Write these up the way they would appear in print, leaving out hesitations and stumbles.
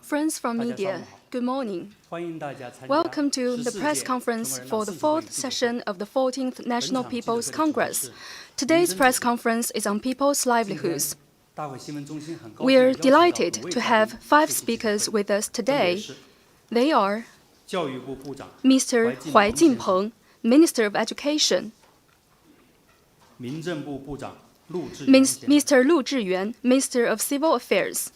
Friends from media, good morning. Welcome to the press conference for the fourth session of the 14th National People's Congress. Today's press conference is on people's livelihoods. We are delighted to have 5 speakers with us today. They are Mr. Huai Jinpeng, Minister of Education, Mr. Lu Zhiyuan, Minister of Civil Affairs,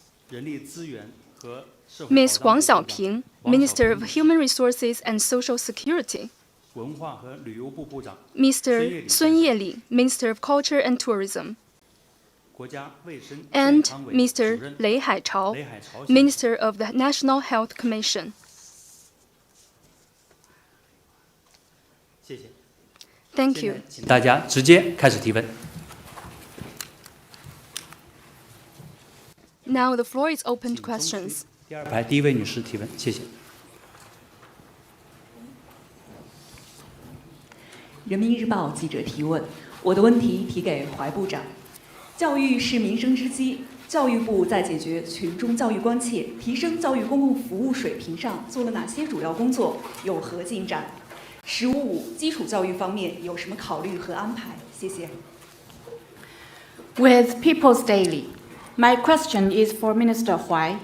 Ms. Wang Xiaoping, Minister of Human Resources and Social Security, Mr. Yeli, Minister of Culture and Tourism, and Mr. Haichao, Minister of the National Health Commission. Thank you. 请大家直接开始提问。 Now the floor is open to questions. 第2排第1位女士提问，谢谢。人民日报记者提问，我的问题提给怀部长。教育是民生之基，教育部在解决群众教育关切、提升教育公共服务水平上做了哪些主要工作？有何进展？“15+5”基础教育方面有什么考虑和安排？谢谢。 With People's Daily, my question is for Minister Huai.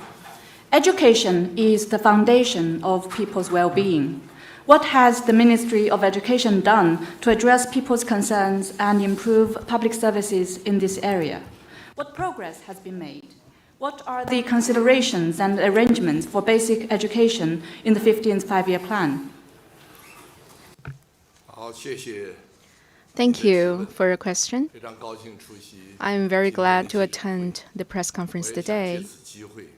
Education is the foundation of people's well-being. What has the Ministry of Education done to address people's concerns and improve public services in this area? What progress has been made? What are the considerations and arrangements for basic education in the 15th Five-Year Plan? Thank you for your question. I am very glad to attend the press conference today.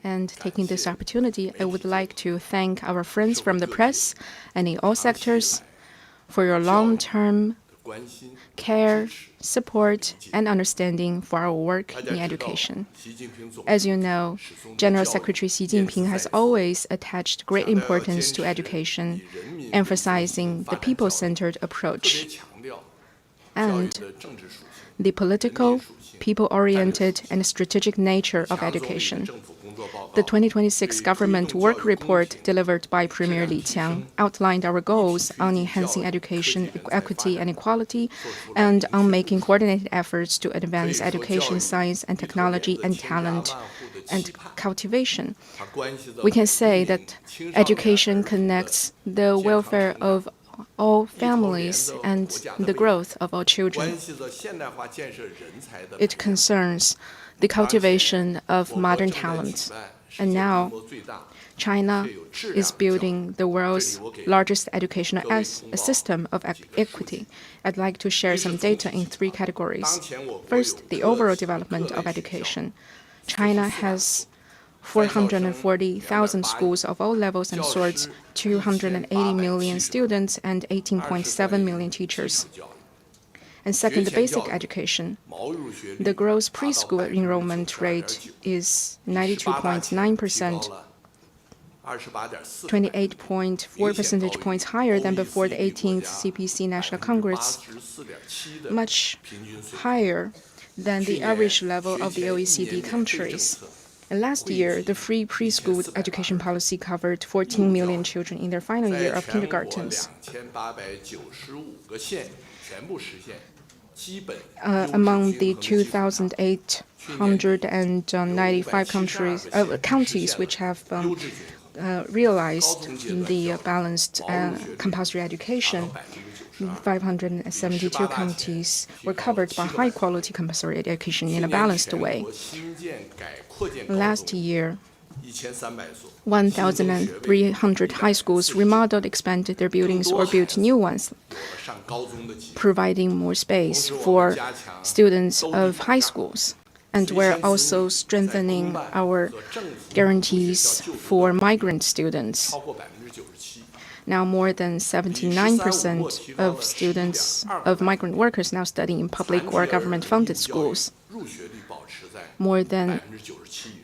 And taking this opportunity, I would like to thank our friends from the press and in all sectors for your long-term care, support, and understanding for our work in education. As you know, General Secretary Xi Jinping has always attached great importance to education, emphasizing the people-centered approach and the political, people-oriented, and strategic nature of education. The 2026 government work report delivered by Premier Li Qiang outlined our goals on enhancing education equity and equality and on making coordinated efforts to advance education, science, and technology, and talent and cultivation. We can say that education connects the welfare of all families and the growth of all children. It concerns the cultivation of modern talents. And now, China is building the world's largest educational system of equity. I'd like to share some data in 3 categories. First, the overall development of education. China has 440,000 schools of all levels and sorts, 280 million students, and 18.7 million teachers. And second, the basic education. The gross preschool enrollment rate is 92.9%, 28.4 percentage points higher than before the 18th CPC National Congress, much higher than the average level of the OECD countries. And last year, the free preschool education policy covered 14 million children in their final year of kindergartens. Among the 2,895 counties which have realized the balanced compulsory education, 572 counties were covered by high-quality compulsory education in a balanced way. Last year, 1,300 high schools remodeled, expanded their buildings, or built new ones, providing more space for students of high schools. And we're also strengthening our guarantees for migrant students. Now, more than 79% of students of migrant workers now study in public or government-funded schools. More than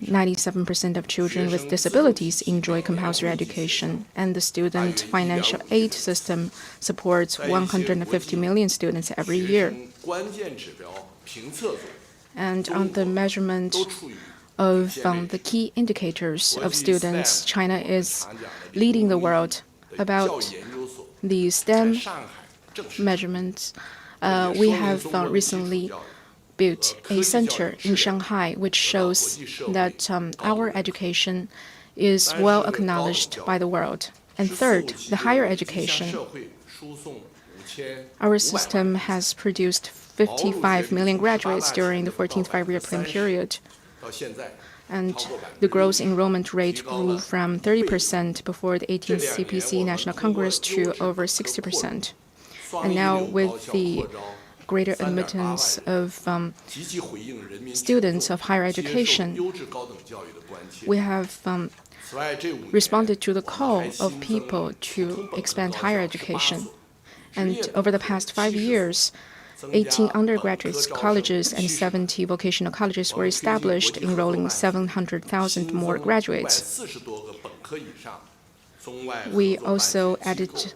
97% of children with disabilities enjoy compulsory education, and the student financial aid system supports 150 million students every year. And on the measurement of the key indicators of students, China is leading the world. About the STEM measurements, we have recently built a center in Shanghai, which shows that our education is well acknowledged by the world. And third, the higher education. Our system has produced 55 million graduates during the 14th five-year plan period. And the gross enrollment rate grew from 30% before the 18th CPC National Congress to over 60%. And now with the greater admittance of students of higher education, we have responded to the call of people to expand higher education. And over the past 5 years, 18 undergraduate colleges and 70 vocational colleges were established, enrolling 700,000 more graduates. We also added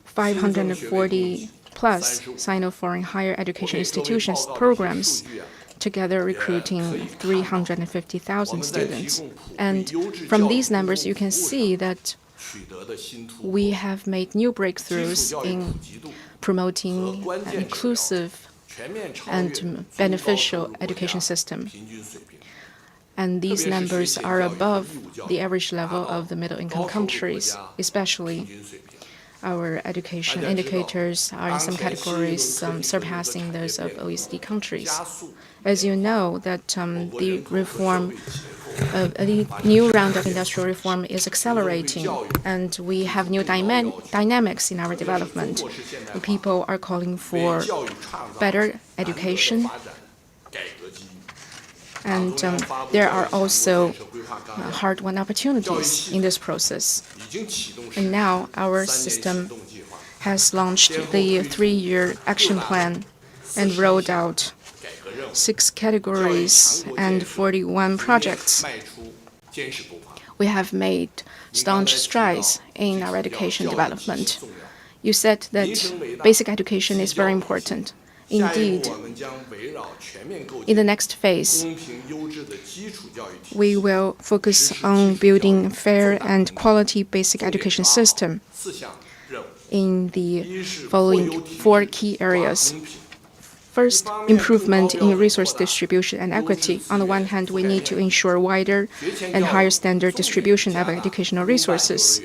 540 plus Sino-foreign higher education institutions programs, together recruiting 350,000 students. And from these numbers, you can see that we have made new breakthroughs in promoting an inclusive and beneficial education system. And these numbers are above the average level of the middle-income countries, especially our education indicators are in some categories surpassing those of OECD countries. As you know, that the reform of a new round of industrial reform is accelerating, and we have new dynamics in our development. People are calling for better education, and there are also hard-won opportunities in this process. And now our system has launched the 3-year action plan and rolled out 6 categories and 41 projects. We have made staunch strides in our education development. You said that basic education is very important. Indeed, in the next phase, we will focus on building fair and quality basic education system in the following 4 key areas. First, improvement in resource distribution and equity. On the one hand, we need to ensure wider and higher standard distribution of educational resources,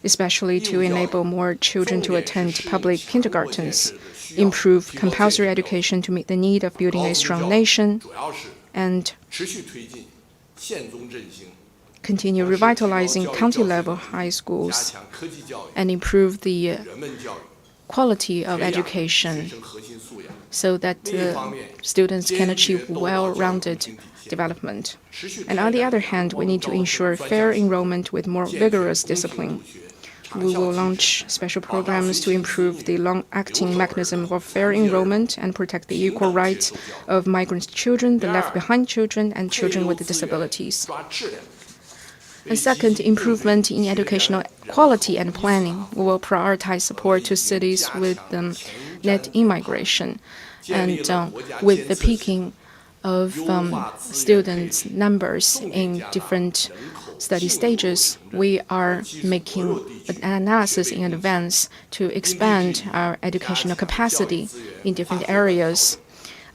especially to enable more children to attend public kindergartens, improve compulsory education to meet the need of building a strong nation, and continue revitalizing county-level high schools and improve the quality of education so that students can achieve well-rounded development. And on the other hand, we need to ensure fair enrollment with more vigorous discipline. We will launch special programs to improve the long-acting mechanism of fair enrollment and protect the equal rights of migrant children, the left-behind children, and children with disabilities. And second, improvement in educational quality and planning. We will prioritize support to cities with net immigration and with the peaking of students' numbers in different study stages. We are making an analysis in advance to expand our educational capacity in different areas,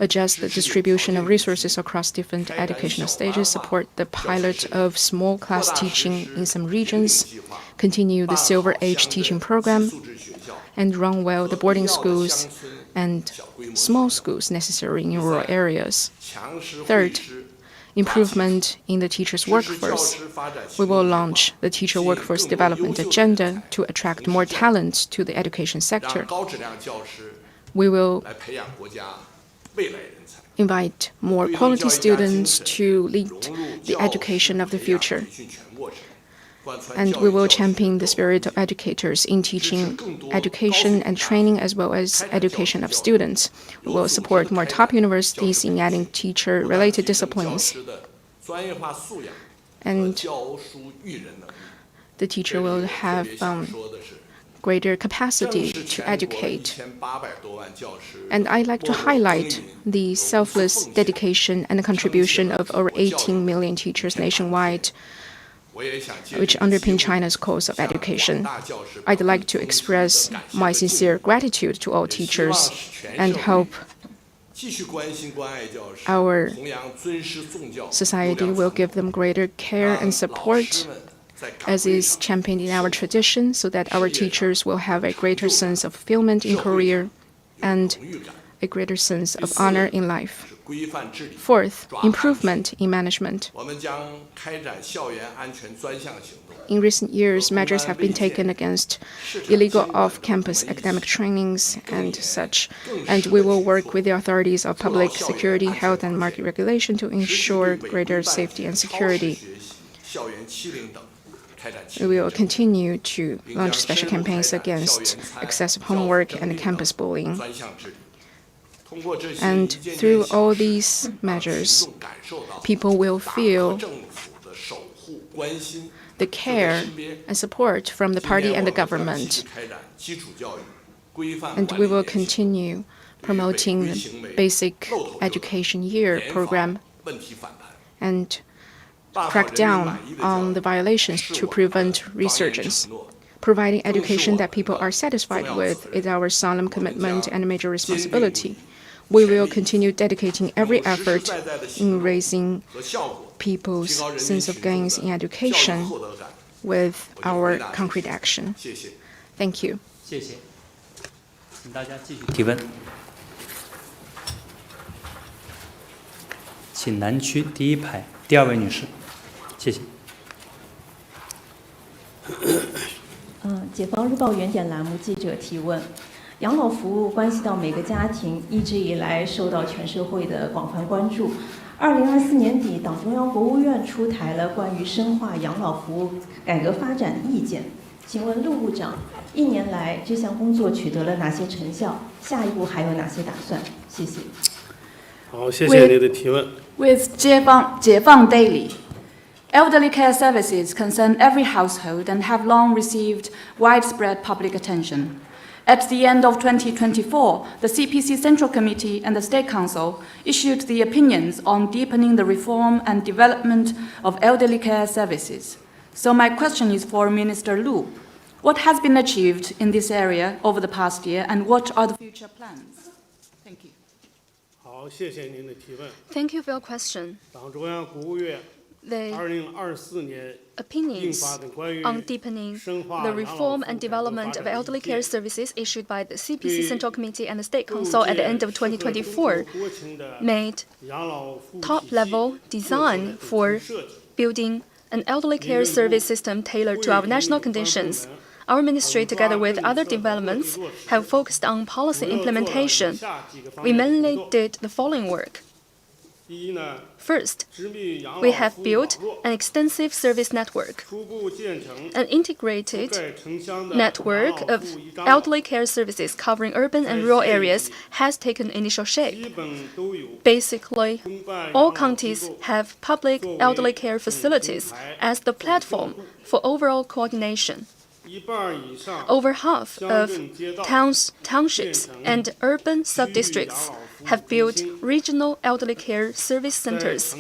adjust the distribution of resources across different educational stages, support the pilot of small class teaching in some regions, continue the Silver Age teaching program, and run well the boarding schools and small schools necessary in rural areas. Third, improvement in the teachers' workforce. We will launch the teacher workforce development agenda to attract more talent to the education sector. We will invite more quality students to lead the education of the future. And we will champion the spirit of educators in teaching education and training as well as education of students. We will support more top universities in adding teacher-related disciplines. And the teacher will have greater capacity to educate. And I'd like to highlight the selfless dedication and contribution of over 18 million teachers nationwide, which underpin China's cause of education. I'd like to express my sincere gratitude to all teachers and hope our society will give them greater care and support, as is championed in our tradition, so that our teachers will have a greater sense of fulfillment in career and a greater sense of honor in life. Fourth, improvement in management. In recent years, measures have been taken against illegal off-campus academic trainings and such, and we will work with the authorities of public security, health, and market regulation to ensure greater safety and security. We will continue to launch special campaigns against excessive homework and campus bullying. And through all these measures, people will feel the care and support from the party and the government. And we will continue promoting the Basic Education Year program and crack down on the violations to prevent resurgence. Providing education that people are satisfied with is our solemn commitment and major responsibility. We will continue dedicating every effort in raising people's sense of gains in education with our concrete action. Thank you. 谢谢，请大家继续提问。请南区第一排第二位女士，谢谢。解放日报原点栏目记者提问：养老服务关系到每个家庭，一直以来受到全社会的广泛关注。2024年底，党中央、国务院出台了关于深化养老服务改革发展意见。请问陆部长，1年来这项工作取得了哪些成效？下一步还有哪些打算？谢谢。好，谢谢您的提问。With 解放 Daily, elderly care services concern every household and have long received widespread public attention. At the end of 2024, the CPC Central Committee and the State Council issued the opinions on deepening the reform and development of elderly care services. So my question is for Minister Lu. What has been achieved in this area over the past year, and what are the future plans? Thank you. 好，谢谢您的提问。 Thank you for your question. 党中央、国务院 2024年 Opinions on deepening the reform and development of elderly care services issued by the CPC Central Committee and the State Council at the end of 2024 made top-level design for building an elderly care service system tailored to our national conditions. Our ministry, together with other developments, have focused on policy implementation. We mainly did the following work. First, we have built an extensive service network. An integrated network of elderly care services covering urban and rural areas has taken initial shape. Basically, all counties have public elderly care facilities as the platform for overall coordination. Over half of towns, townships, and urban sub-districts have built regional elderly care service centers.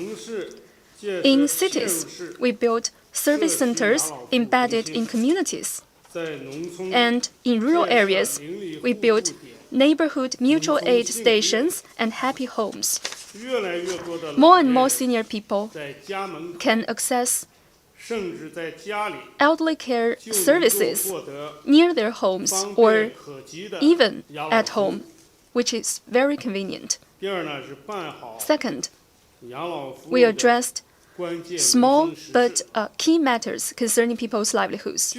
In cities, we built service centers embedded in communities. And in rural areas, we built neighborhood mutual aid stations and happy homes. More and more senior people can access elderly care services near their homes or even at home, which is very convenient. Second, we addressed small but key matters concerning people's livelihoods.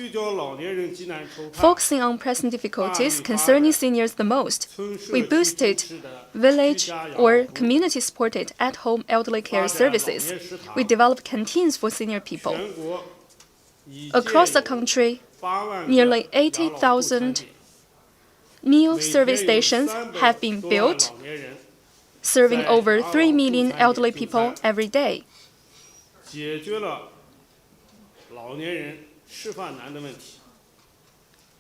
Focusing on pressing difficulties concerning seniors the most, we boosted village or community-supported at-home elderly care services. We developed canteens for senior people. Across the country, nearly 80,000 meal service stations have been built, serving over 3 million elderly people every day. 解决了老年人吃饭难的问题。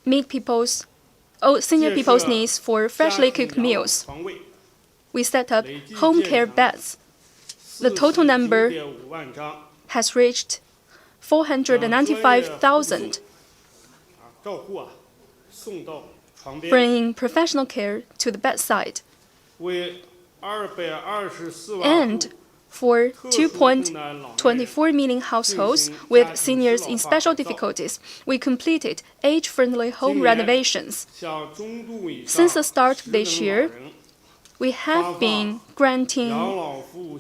meet senior people's needs for freshly cooked meals. We set up home care beds. The total number has reached 495,000, bringing professional care to the bedside. And for 2.24 million households with seniors in special difficulties, we completed age-friendly home renovations. Since the start of this year, we have been granting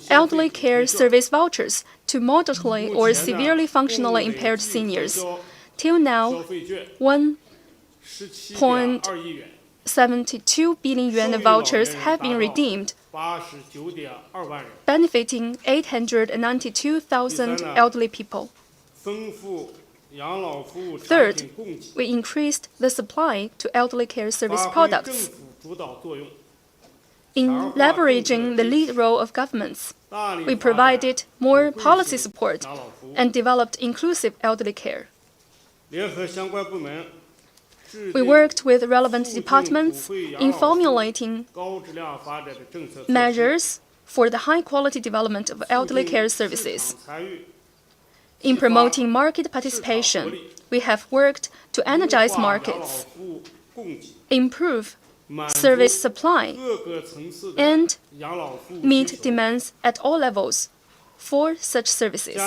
elderly care service vouchers to moderately or severely functionally impaired seniors. Till now, 1.72 billion yuan of vouchers have been redeemed, benefiting 892,000 elderly people. Third, we increased the supply to elderly care service products. In leveraging the lead role of governments, we provided more policy support and developed inclusive elderly care. We worked with relevant departments in formulating measures for the high-quality development of elderly care services. In promoting market participation, we have worked to energize markets, improve service supply, and meet demands at all levels for such services.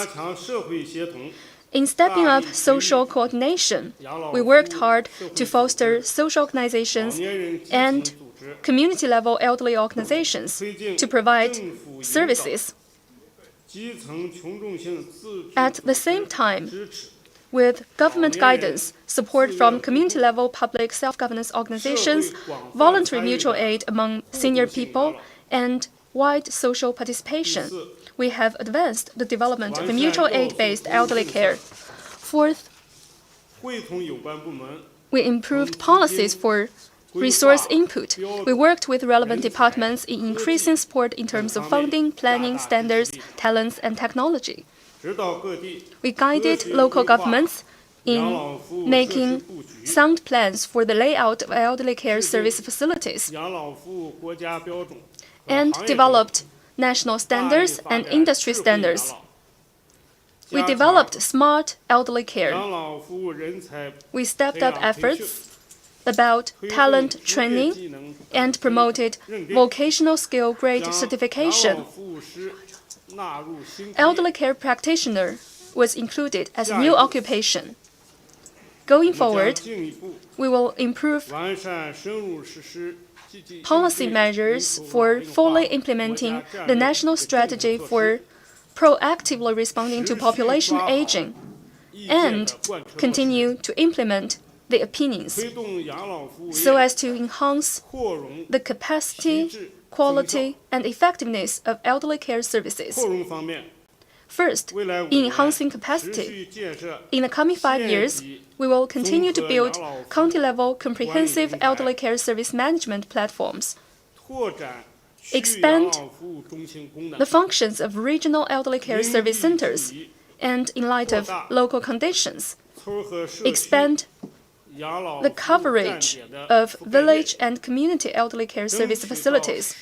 In stepping up social coordination, we worked hard to foster social organizations and community-level elderly organizations to provide services. At the same time, with government guidance, support from community-level public self-governance organizations, voluntary mutual aid among senior people, and wide social participation, we have advanced the development of mutual aid-based elderly care. Fourth, we improved policies for resource input. We worked with relevant departments in increasing support in terms of funding, planning, standards, talents, and technology. We guided local governments in making sound plans for the layout of elderly care service facilities and developed national standards and industry standards. We developed smart elderly care. We stepped up efforts about talent training and promoted vocational skill grade certification. Elderly care practitioner was included as a new occupation. Going forward, we will improve policy measures for fully implementing the national strategy for proactively responding to population aging and continue to implement the opinions so as to enhance the capacity, quality, and effectiveness of elderly care services. First, in enhancing capacity, in the coming 5 years, we will continue to build county-level comprehensive elderly care service management platforms, expand the functions of regional elderly care service centers, and in light of local conditions, expand the coverage of village and community elderly care service facilities.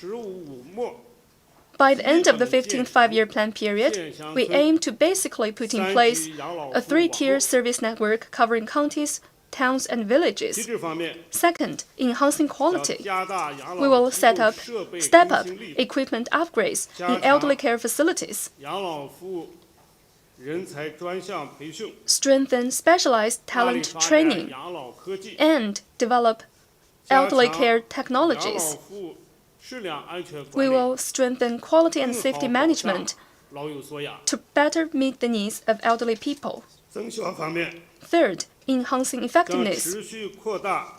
By the end of the 15th five-year plan period, we aim to basically put in place a 3-tier service network covering counties, towns, and villages. Second, enhancing quality. We will step up equipment upgrades in elderly care facilities, strengthen specialized talent training, and develop elderly care technologies. We will strengthen quality and safety management to better meet the needs of elderly people. Third, enhancing effectiveness.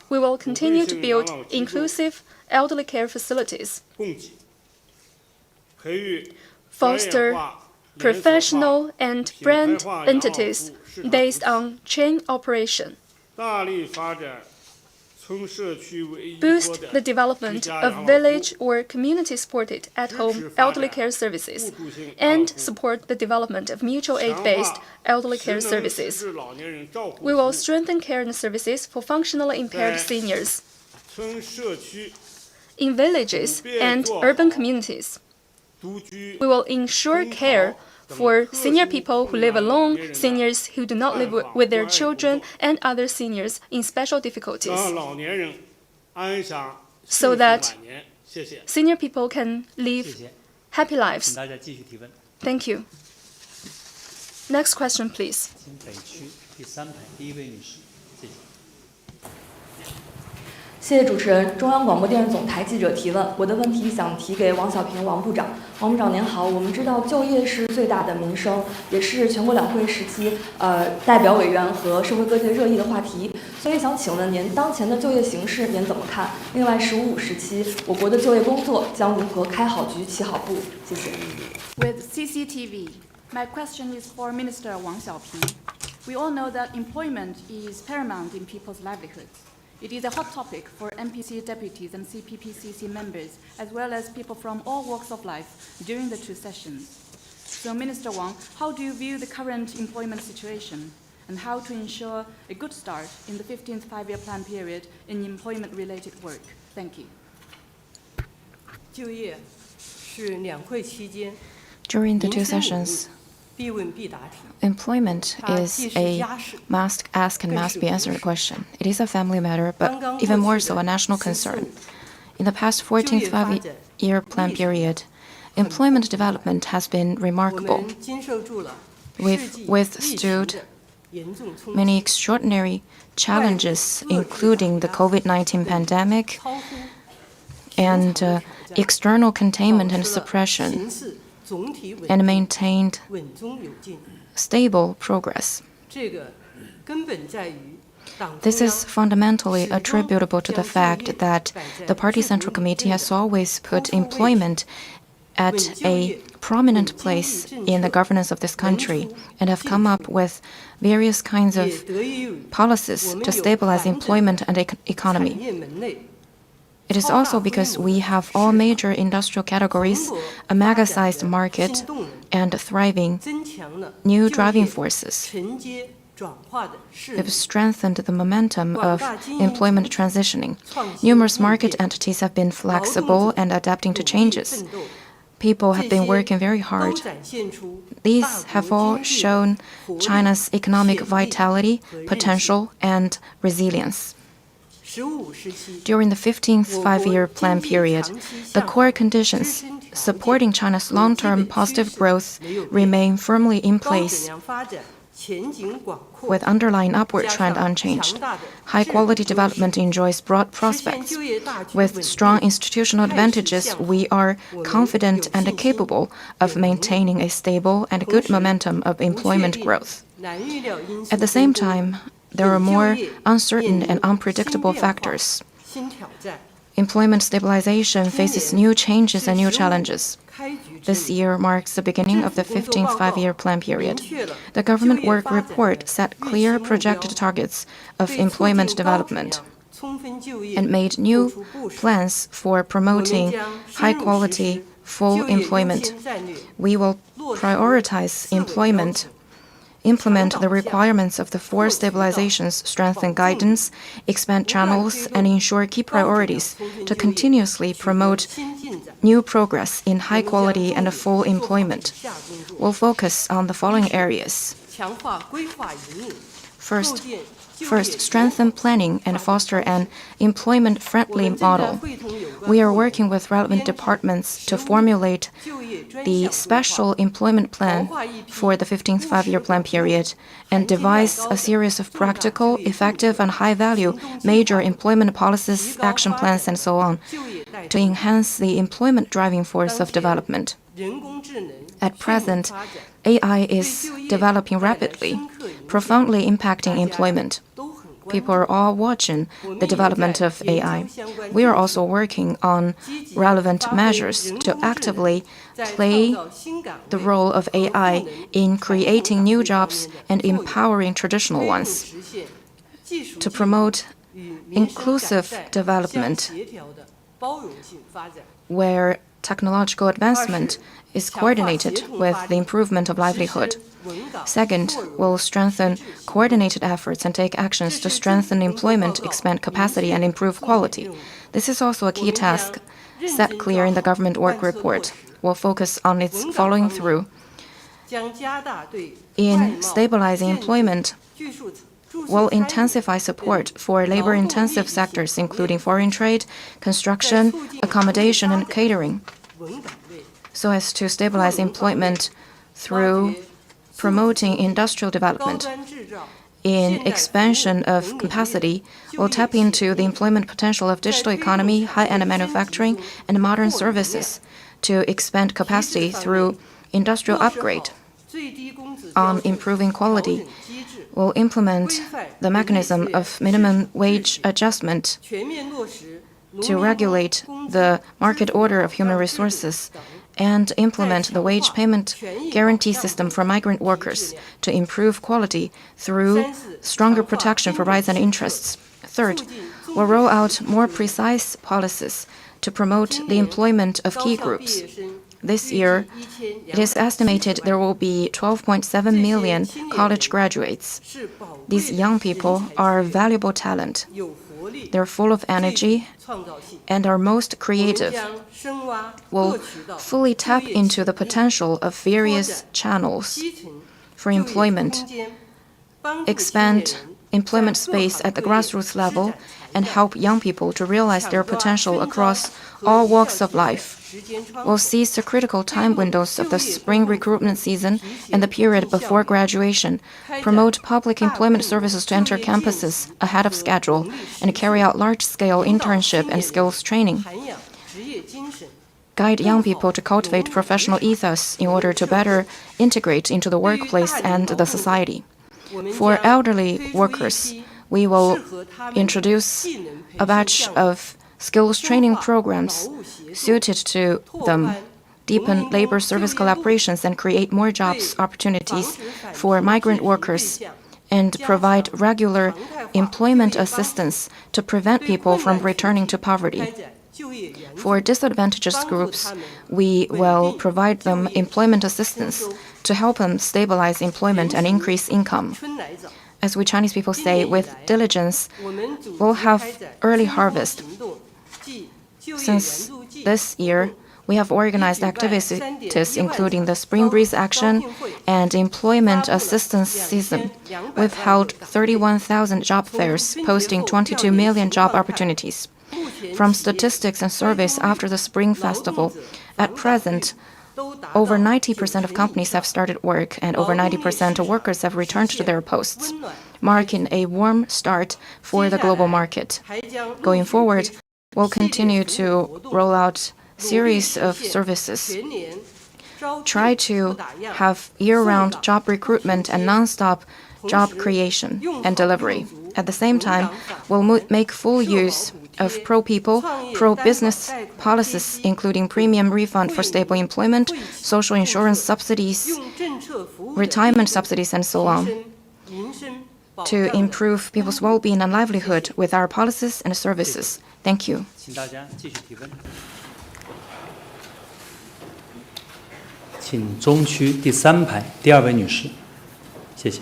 We will continue to build inclusive elderly care facilities, foster professional and brand entities based on chain operation, boost the development of village or community-supported at-home elderly care services, and support the development of mutual aid-based elderly care services. We will strengthen care and services for functionally impaired seniors in villages and urban communities. We will ensure care for senior people who live alone, seniors who do not live with their children, and other seniors in special difficulties, so that senior people can live happy lives. Thank you. Next question, please. 请北区第3排第1位女士，谢谢。谢谢主持人。中央广播电视总台记者提问，我的问题想提给王小平王部长。王部长您好，我们知道就业是最大的民生，也是全国两会时期代表委员和社会各界热议的话题。所以想请问您，当前的就业形势您怎么看？另外，15时期我国的就业工作将如何开好局、起好步？谢谢。With CCTV, my question is for Minister Wang Xiaoping. We all know that employment is paramount in people's livelihoods. It is a hot topic for NPC deputies and CPPCC members, as well as people from all walks of life during the 2 sessions. So, Minister Wang, how do you view the current employment situation, and how to ensure a good start in the 15th five-year plan period in employment-related work? Thank you. 就业是两会期间 During the 2 sessions, 必问必答题。 employment is a must ask and must be answered question. It is a family matter, but even more so a national concern. In the past 14th five-year plan period, employment development has been remarkable. We've withstood many extraordinary challenges, including the COVID-19 pandemic and external containment and suppression, and maintained stable progress. This is fundamentally attributable to the fact that the Party Central Committee has always put employment at a prominent place in the governance of this country and have come up with various kinds of policies to stabilize employment and economy. It is also because we have all major industrial categories, a mega-sized market, and thriving new driving forces. We've strengthened the momentum of employment transitioning. Numerous market entities have been flexible and adapting to changes. People have been working very hard. These have all shown China's economic vitality, potential, and resilience. During the 15th five-year plan period, the core conditions supporting China's long-term positive growth remain firmly in place, with underlying upward trend unchanged. High-quality development enjoys broad prospects. With strong institutional advantages, we are confident and capable of maintaining a stable and good momentum of employment growth. At the same time, there are more uncertain and unpredictable factors. Employment stabilization faces new changes and new challenges. This year marks the beginning of the 15th five-year plan period. The government work report set clear projected targets of employment development and made new plans for promoting high-quality, full employment. We will prioritize employment, implement the requirements of the 4 stabilizations, strengthen guidance, expand channels, and ensure key priorities to continuously promote new progress in high quality and full employment. We'll focus on the following areas. First, strengthen planning and foster an employment-friendly model. We are working with relevant departments to formulate the special employment plan for the 15th five-year plan period and devise a series of practical, effective, and high-value major employment policies, action plans, and so on to enhance the employment driving force of development. At present, AI is developing rapidly, profoundly impacting employment. People are all watching the development of AI. We are also working on relevant measures to actively play the role of AI in creating new jobs and empowering traditional ones. To promote inclusive development, where technological advancement is coordinated with the improvement of livelihood. Second, we'll strengthen coordinated efforts and take actions to strengthen employment, expand capacity, and improve quality. This is also a key task set clear in the government work report. We'll focus on its following through. In stabilizing employment, we'll intensify support for labor-intensive sectors, including foreign trade, construction, accommodation, and catering, so as to stabilize employment through promoting industrial development. In expansion of capacity, we'll tap into the employment potential of digital economy, high-end manufacturing, and modern services to expand capacity through industrial upgrade. On improving quality, we'll implement the mechanism of minimum wage adjustment to regulate the market order of human resources and implement the wage payment guarantee system for migrant workers to improve quality through stronger protection for rights and interests. Third, we'll roll out more precise policies to promote the employment of key groups. This year, it is estimated there will be 12.7 million college graduates. These young people are valuable talent. They're full of energy and are most creative. We'll fully tap into the potential of various channels for employment, expand employment space at the grassroots level, and help young people to realize their potential across all walks of life. We'll seize the critical time windows of the spring recruitment season and the period before graduation, promote public employment services to enter campuses ahead of schedule, and carry out large-scale internship and skills training. Guide young people to cultivate professional ethos in order to better integrate into the workplace and the society. For elderly workers, we will introduce a batch of skills training programs suited to them, deepen labor service collaborations, and create more jobs opportunities for migrant workers, and provide regular employment assistance to prevent people from returning to poverty. For disadvantaged groups, we will provide them employment assistance to help them stabilize employment and increase income. As we Chinese people say, with diligence, we'll have early harvest. Since this year, we have organized activities including the Spring Breeze Action and Employment Assistance Season. We've held 31,000 job fairs, posting 22 million job opportunities. From statistics and surveys after the Spring Festival, at present, over 90% of companies have started work, and over 90% of workers have returned to their posts, marking a warm start for the global market. Going forward, we'll continue to roll out a series of services, try to have year-round job recruitment and non-stop job creation and delivery. At the same time, we'll make full use of pro-people, pro-business policies, including premium refund for stable employment, social insurance subsidies, retirement subsidies, and so on, to improve people's well-being and livelihood with our policies and services. Thank you. 请中区第3排第2位女士，谢谢。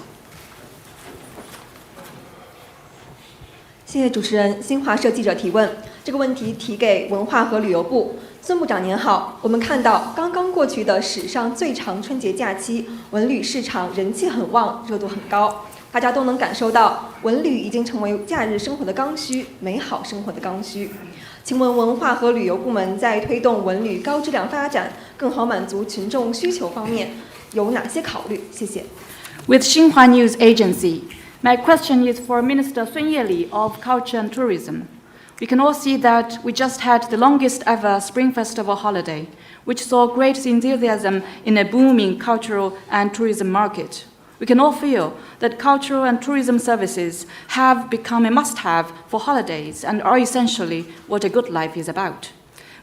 谢谢主持人。新华社记者提问，这个问题提给文化和旅游部。孙部长您好，我们看到刚刚过去的史上最长春节假期，文旅市场人气很旺，热度很高，大家都能感受到文旅已经成为假日生活的刚需，美好生活的刚需。请问文化和旅游部门在推动文旅高质量发展、更好满足群众需求方面有哪些考虑？谢谢。With Xinhua News Agency. My question is for Minister Sun Yeli of Culture and Tourism. We can all see that we just had the longest ever Spring Festival holiday, which saw great enthusiasm in a booming cultural and tourism market. We can all feel that cultural and tourism services have become a must-have for holidays and are essentially what a good life is about.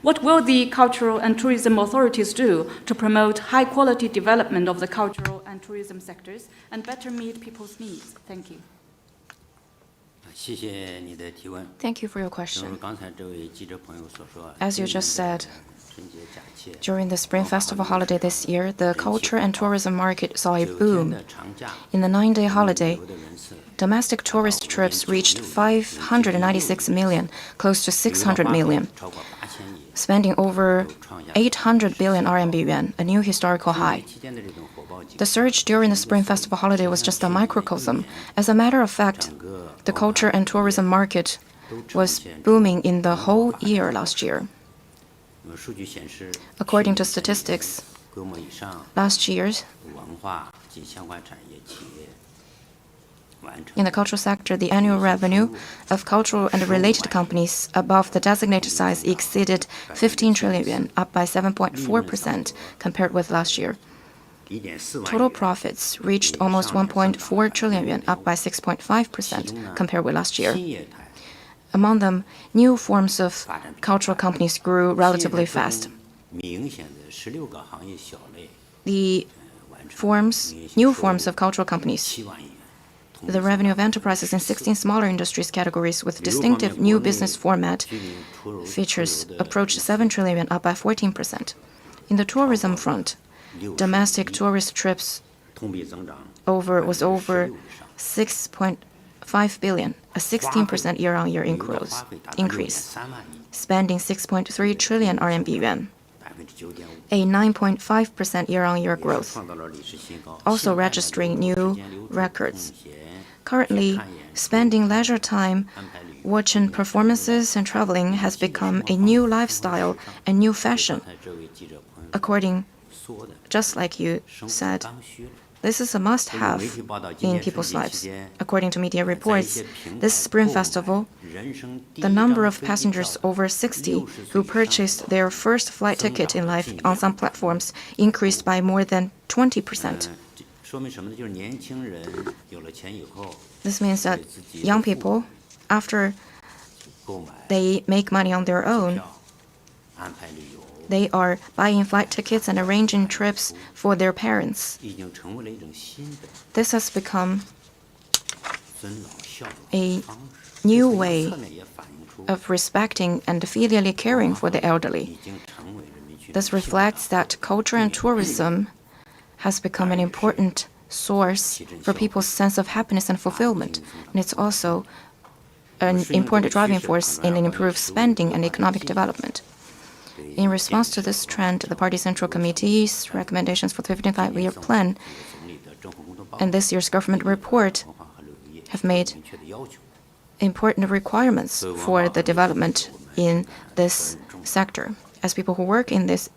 What will the cultural and tourism authorities do to promote high-quality development of the cultural and tourism sectors and better meet people's needs? Thank you. Thank you for your question. As you just said, during the Spring Festival holiday this year, the culture and tourism market saw a boom. In the 9-day holiday, domestic tourist trips reached 596 million, close to 600 million, spending over 800 billion RMB yuan, a new historical high. The surge during the Spring Festival holiday was just a microcosm. As a matter of fact, the culture and tourism market was booming in the whole year last year. According to statistics, last year, in the cultural sector, the annual revenue of cultural and related companies above the designated size exceeded 15 trillion yuan, up by 7.4% compared with last year. Total profits reached almost 1.4 trillion yuan, up by 6.5% compared with last year. Among them, new forms of cultural companies grew relatively fast. The new forms of cultural companies, the revenue of enterprises in 16 smaller industries categories with distinctive new business format features approached 7 trillion yuan, up by 14%. In the tourism front, domestic tourist trips was over 6.5 billion, a 16% year-on-year increase, spending 6.3 trillion RMB yuan, a 9.5% year-on-year growth, also registering new records. Currently, spending leisure time watching performances and traveling has become a new lifestyle and new fashion. Just like you said, this is a must-have in people's lives. According to media reports, this Spring Festival, the number of passengers over 60 who purchased their first flight ticket in life on some platforms increased by more than 20%. This means that young people, after they make money on their own, they are buying flight tickets and arranging trips for their parents. This has become a new way of respecting and filially caring for the elderly. This reflects that culture and tourism has become an important source for people's sense of happiness and fulfillment, and it's also an important driving force in improved spending and economic development. In response to this trend, the Party Central Committee's recommendations for the 15th Five-Year Plan and this year's government report have made important requirements for the development in this sector. As people who work in this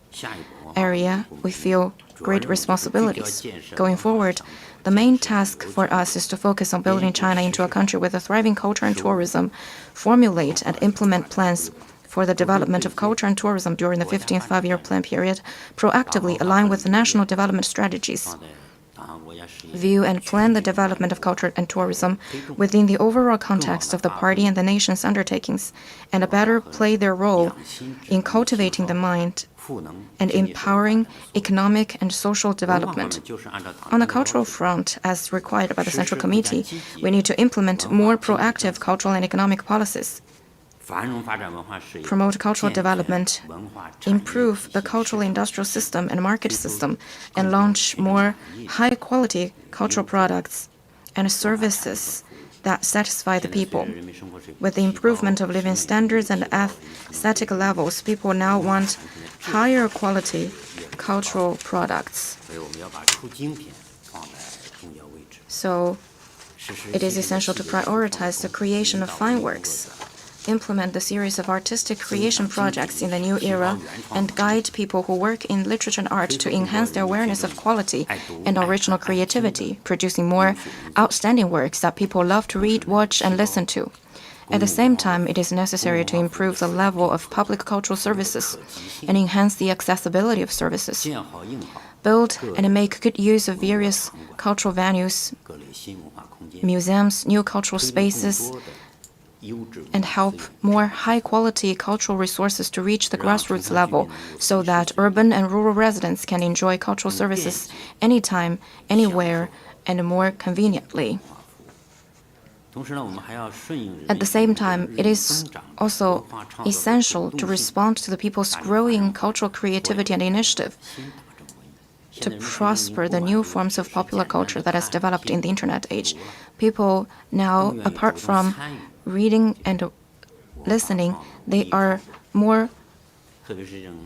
area, we feel great responsibilities. Going forward, the main task for us is to focus on building China into a country with a thriving culture and tourism, formulate and implement plans for the development of culture and tourism during the 15th Five-Year Plan period, proactively align with the national development strategies, view and plan the development of culture and tourism within the overall context of the party and the nation's undertakings, and better play their role in cultivating the mind and empowering economic and social development. On the cultural front, as required by the Central Committee, we need to implement more proactive cultural and economic policies, promote cultural development, improve the cultural industrial system and market system, and launch more high-quality cultural products and services that satisfy the people. With the improvement of living standards and aesthetic levels, people now want higher quality cultural products. So, it is essential to prioritize the creation of fine works, implement the series of artistic creation projects in the new era, and guide people who work in literature and art to enhance their awareness of quality and original creativity, producing more outstanding works that people love to read, watch, and listen to. At the same time, it is necessary to improve the level of public cultural services and enhance the accessibility of services, build and make good use of various cultural venues, museums, new cultural spaces, and help more high-quality cultural resources to reach the grassroots level so that urban and rural residents can enjoy cultural services anytime, anywhere, and more conveniently. At the same time, it is also essential to respond to the people's growing cultural creativity and initiative to prosper the new forms of popular culture that has developed in the internet age. People now, apart from reading and listening, they are more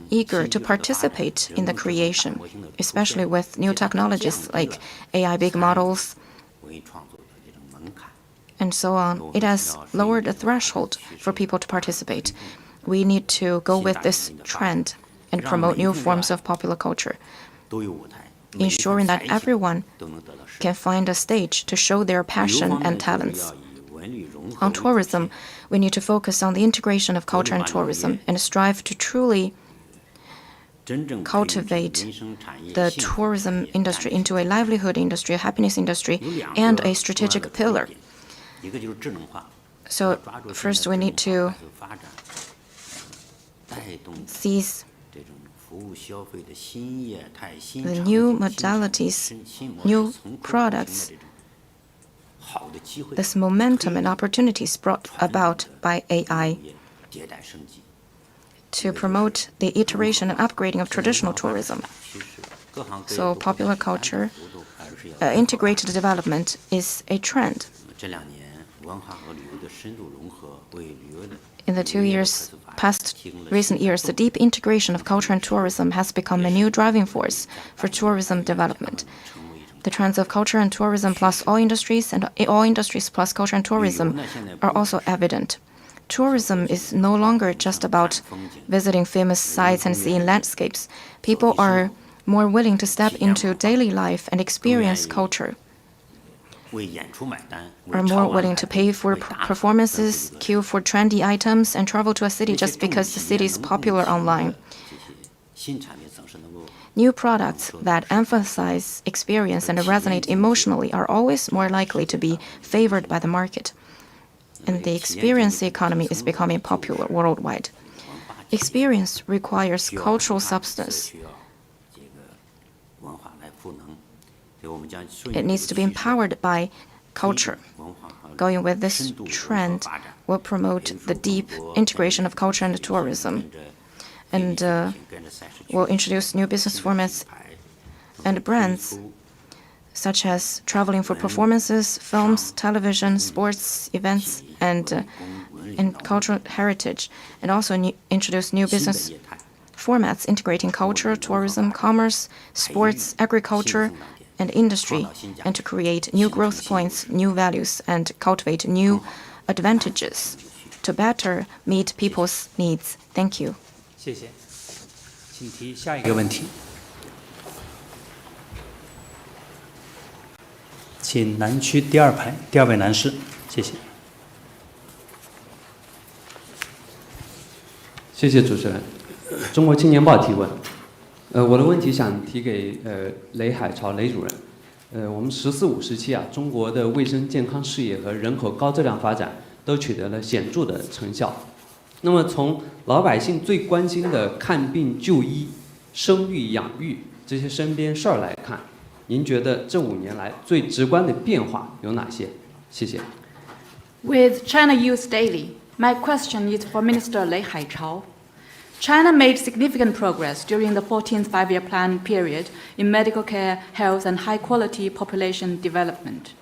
eager to participate in the creation, especially with new technologies like AI big models and so on. It has lowered the threshold for people to participate. We need to go with this trend and promote new forms of popular culture, ensuring that everyone can find a stage to show their passion and talents. On tourism, we need to focus on the integration of culture and tourism and strive to truly cultivate the tourism industry into a livelihood industry, a happiness industry, and a strategic pillar. So first we need to seize the new modalities, new products, this momentum and opportunities brought about by AI to promote the iteration and upgrading of traditional tourism. So popular culture, integrated development is a trend. In the recent years, the deep integration of culture and tourism has become a new driving force for tourism development. The trends of culture and tourism plus all industries and all industries plus culture and tourism are also evident. Tourism is no longer just about visiting famous sites and seeing landscapes. People are more willing to step into daily life and experience culture, are more willing to pay for performances, queue for trendy items, and travel to a city just because the city is popular online. New products that emphasize experience and resonate emotionally are always more likely to be favored by the market. And the experience economy is becoming popular worldwide. Experience requires cultural substance. It needs to be empowered by culture. Going with this trend will promote the deep integration of culture and tourism, and will introduce new business formats and brands, such as traveling for performances, films, television, sports, events, and cultural heritage, and also introduce new business formats integrating culture, tourism, commerce, sports, agriculture, and industry, and to create new growth points, new values, and cultivate new advantages to better meet people's needs. Thank you. 谢谢，请提下一个问题。请南区第二排第二位男士，谢谢。谢谢主持人。中国青年报提问。我的问题想提给海潮雷主任。我们“十四五”时期啊，中国的卫生健康事业和人口高质量发展都取得了显著的成效。那么从老百姓最关心的看病就医、生育养育这些身边事儿来看，您觉得这5年来最直观的变化有哪些？谢谢。With China Youth Daily, my question is for Minister Haichao. China made significant progress during the 14th Five-Year Plan period in medical care, health, and high-quality population development.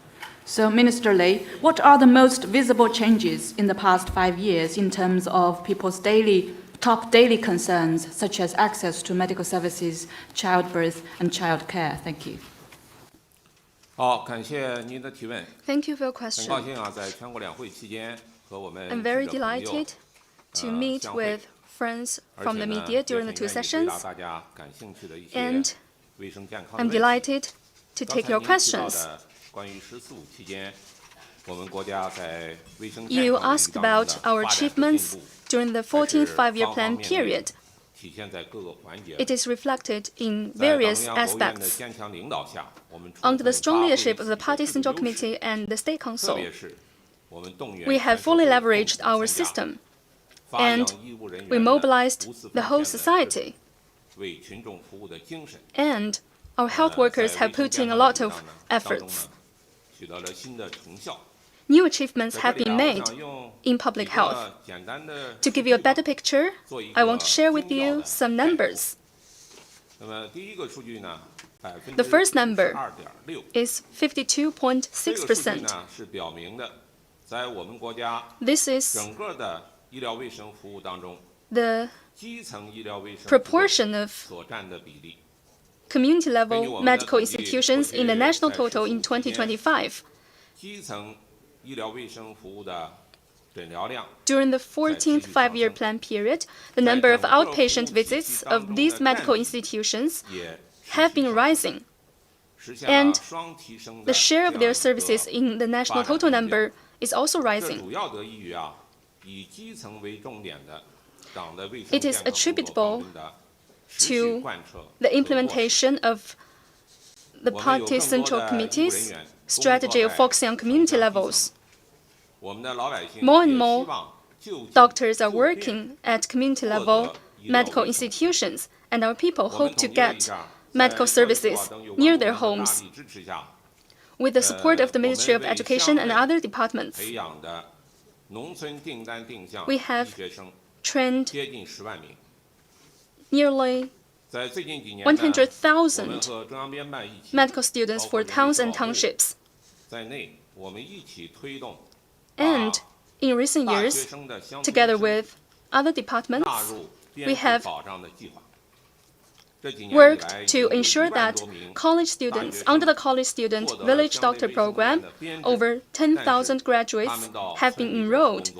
So, Minister Lei, what are the most visible changes in the past 5 years in terms of people's top daily concerns, such as access to medical services, childbirth, and child care? Thank you. 好，感谢您的提问。 Thank you for your question. 很高兴啊，在全国两会期间和我们 I'm very delighted to meet with friends from the media during the 2 sessions, and I'm delighted to take your questions. You asked about our achievements during the 14th Five-Year Plan period. It is reflected in various aspects. Under the strong leadership of the Party Central Committee and the State Council, we have fully leveraged our system, and we mobilized the whole society. And our health workers have put in a lot of efforts. new achievements have been made in public health. To give you a better picture, I want to share with you some numbers. The first number is 52.6%. This is the proportion of community-level medical institutions in the national total in 2025. During the 14th five-year plan period, the number of outpatient visits of these medical institutions have been rising, and the share of their services in the national total number is also rising. It is attributable to the implementation of the Party Central Committee's strategy of focusing on community levels. More and more doctors are working at community-level medical institutions, and our people hope to get medical services near their homes. With the support of the Ministry of Education and other departments, we have trained nearly 100,000 medical students for towns and townships. And in recent years, together with other departments, we have worked to ensure that college students, under the college student village doctor program, over 10,000 graduates have been enrolled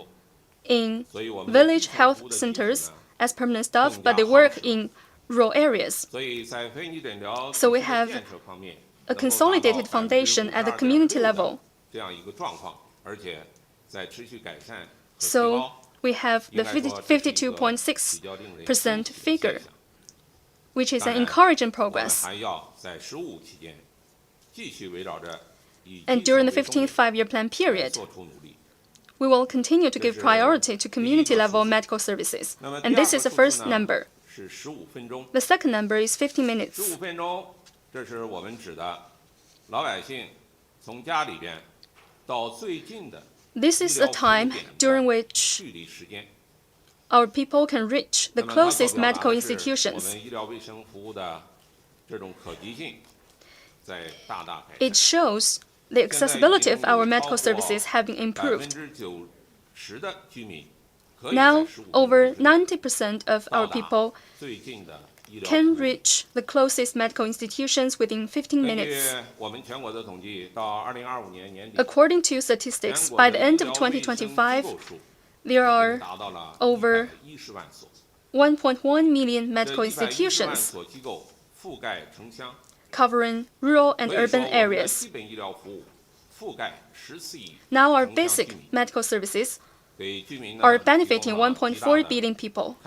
in village health centers as permanent staff, but they work in rural areas. So we have a consolidated foundation at the community level. So we have the 52.6% figure, which is an encouraging progress. And during the 15th five-year plan period, we will continue to give priority to community-level medical services. And this is the first number. The second number is 15 minutes. This is a time during which our people can reach the closest medical institutions. It shows the accessibility of our medical services have been improved. Now, over 90% of our people can reach the closest medical institutions within 15 minutes. According to statistics, by the end of 2025, there are over 1.1 million medical institutions covering rural and urban areas. Now our basic medical services are benefiting 1.4 billion people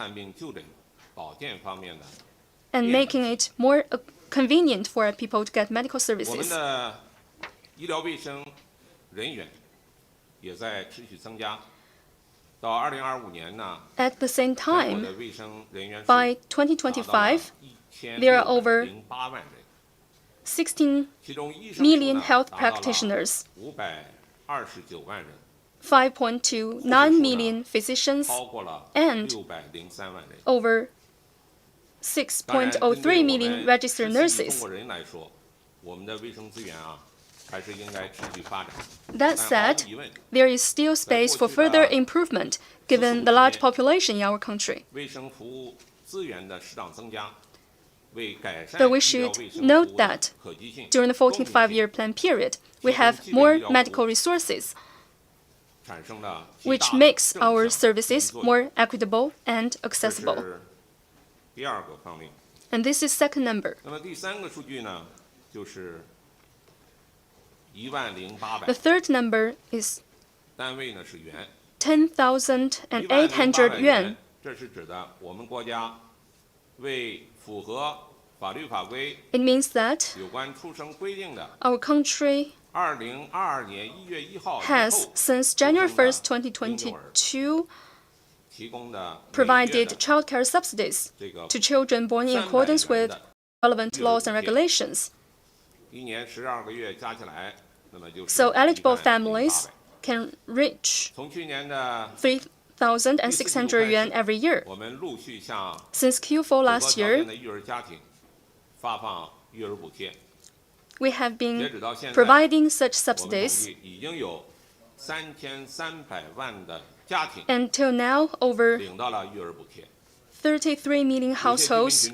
and making it more convenient for our people to get medical services. At the same time, by 2025, there are over 16 million health practitioners, 5.29 million physicians, and over 6.03 million registered nurses. That said, there is still space for further improvement given the large population in our country. But we should note that during the 14th five-year plan period, we have more medical resources, which makes our services more equitable and accessible. And this is second number. The third number is 10,800 yuan. It means that our country has, since January 1st, 2022, provided childcare subsidies to children born in accordance with relevant laws and regulations. So eligible families can reach 3,600 yuan every year. Since Q4 last year, we have been providing such subsidies. Until now, over 33 million households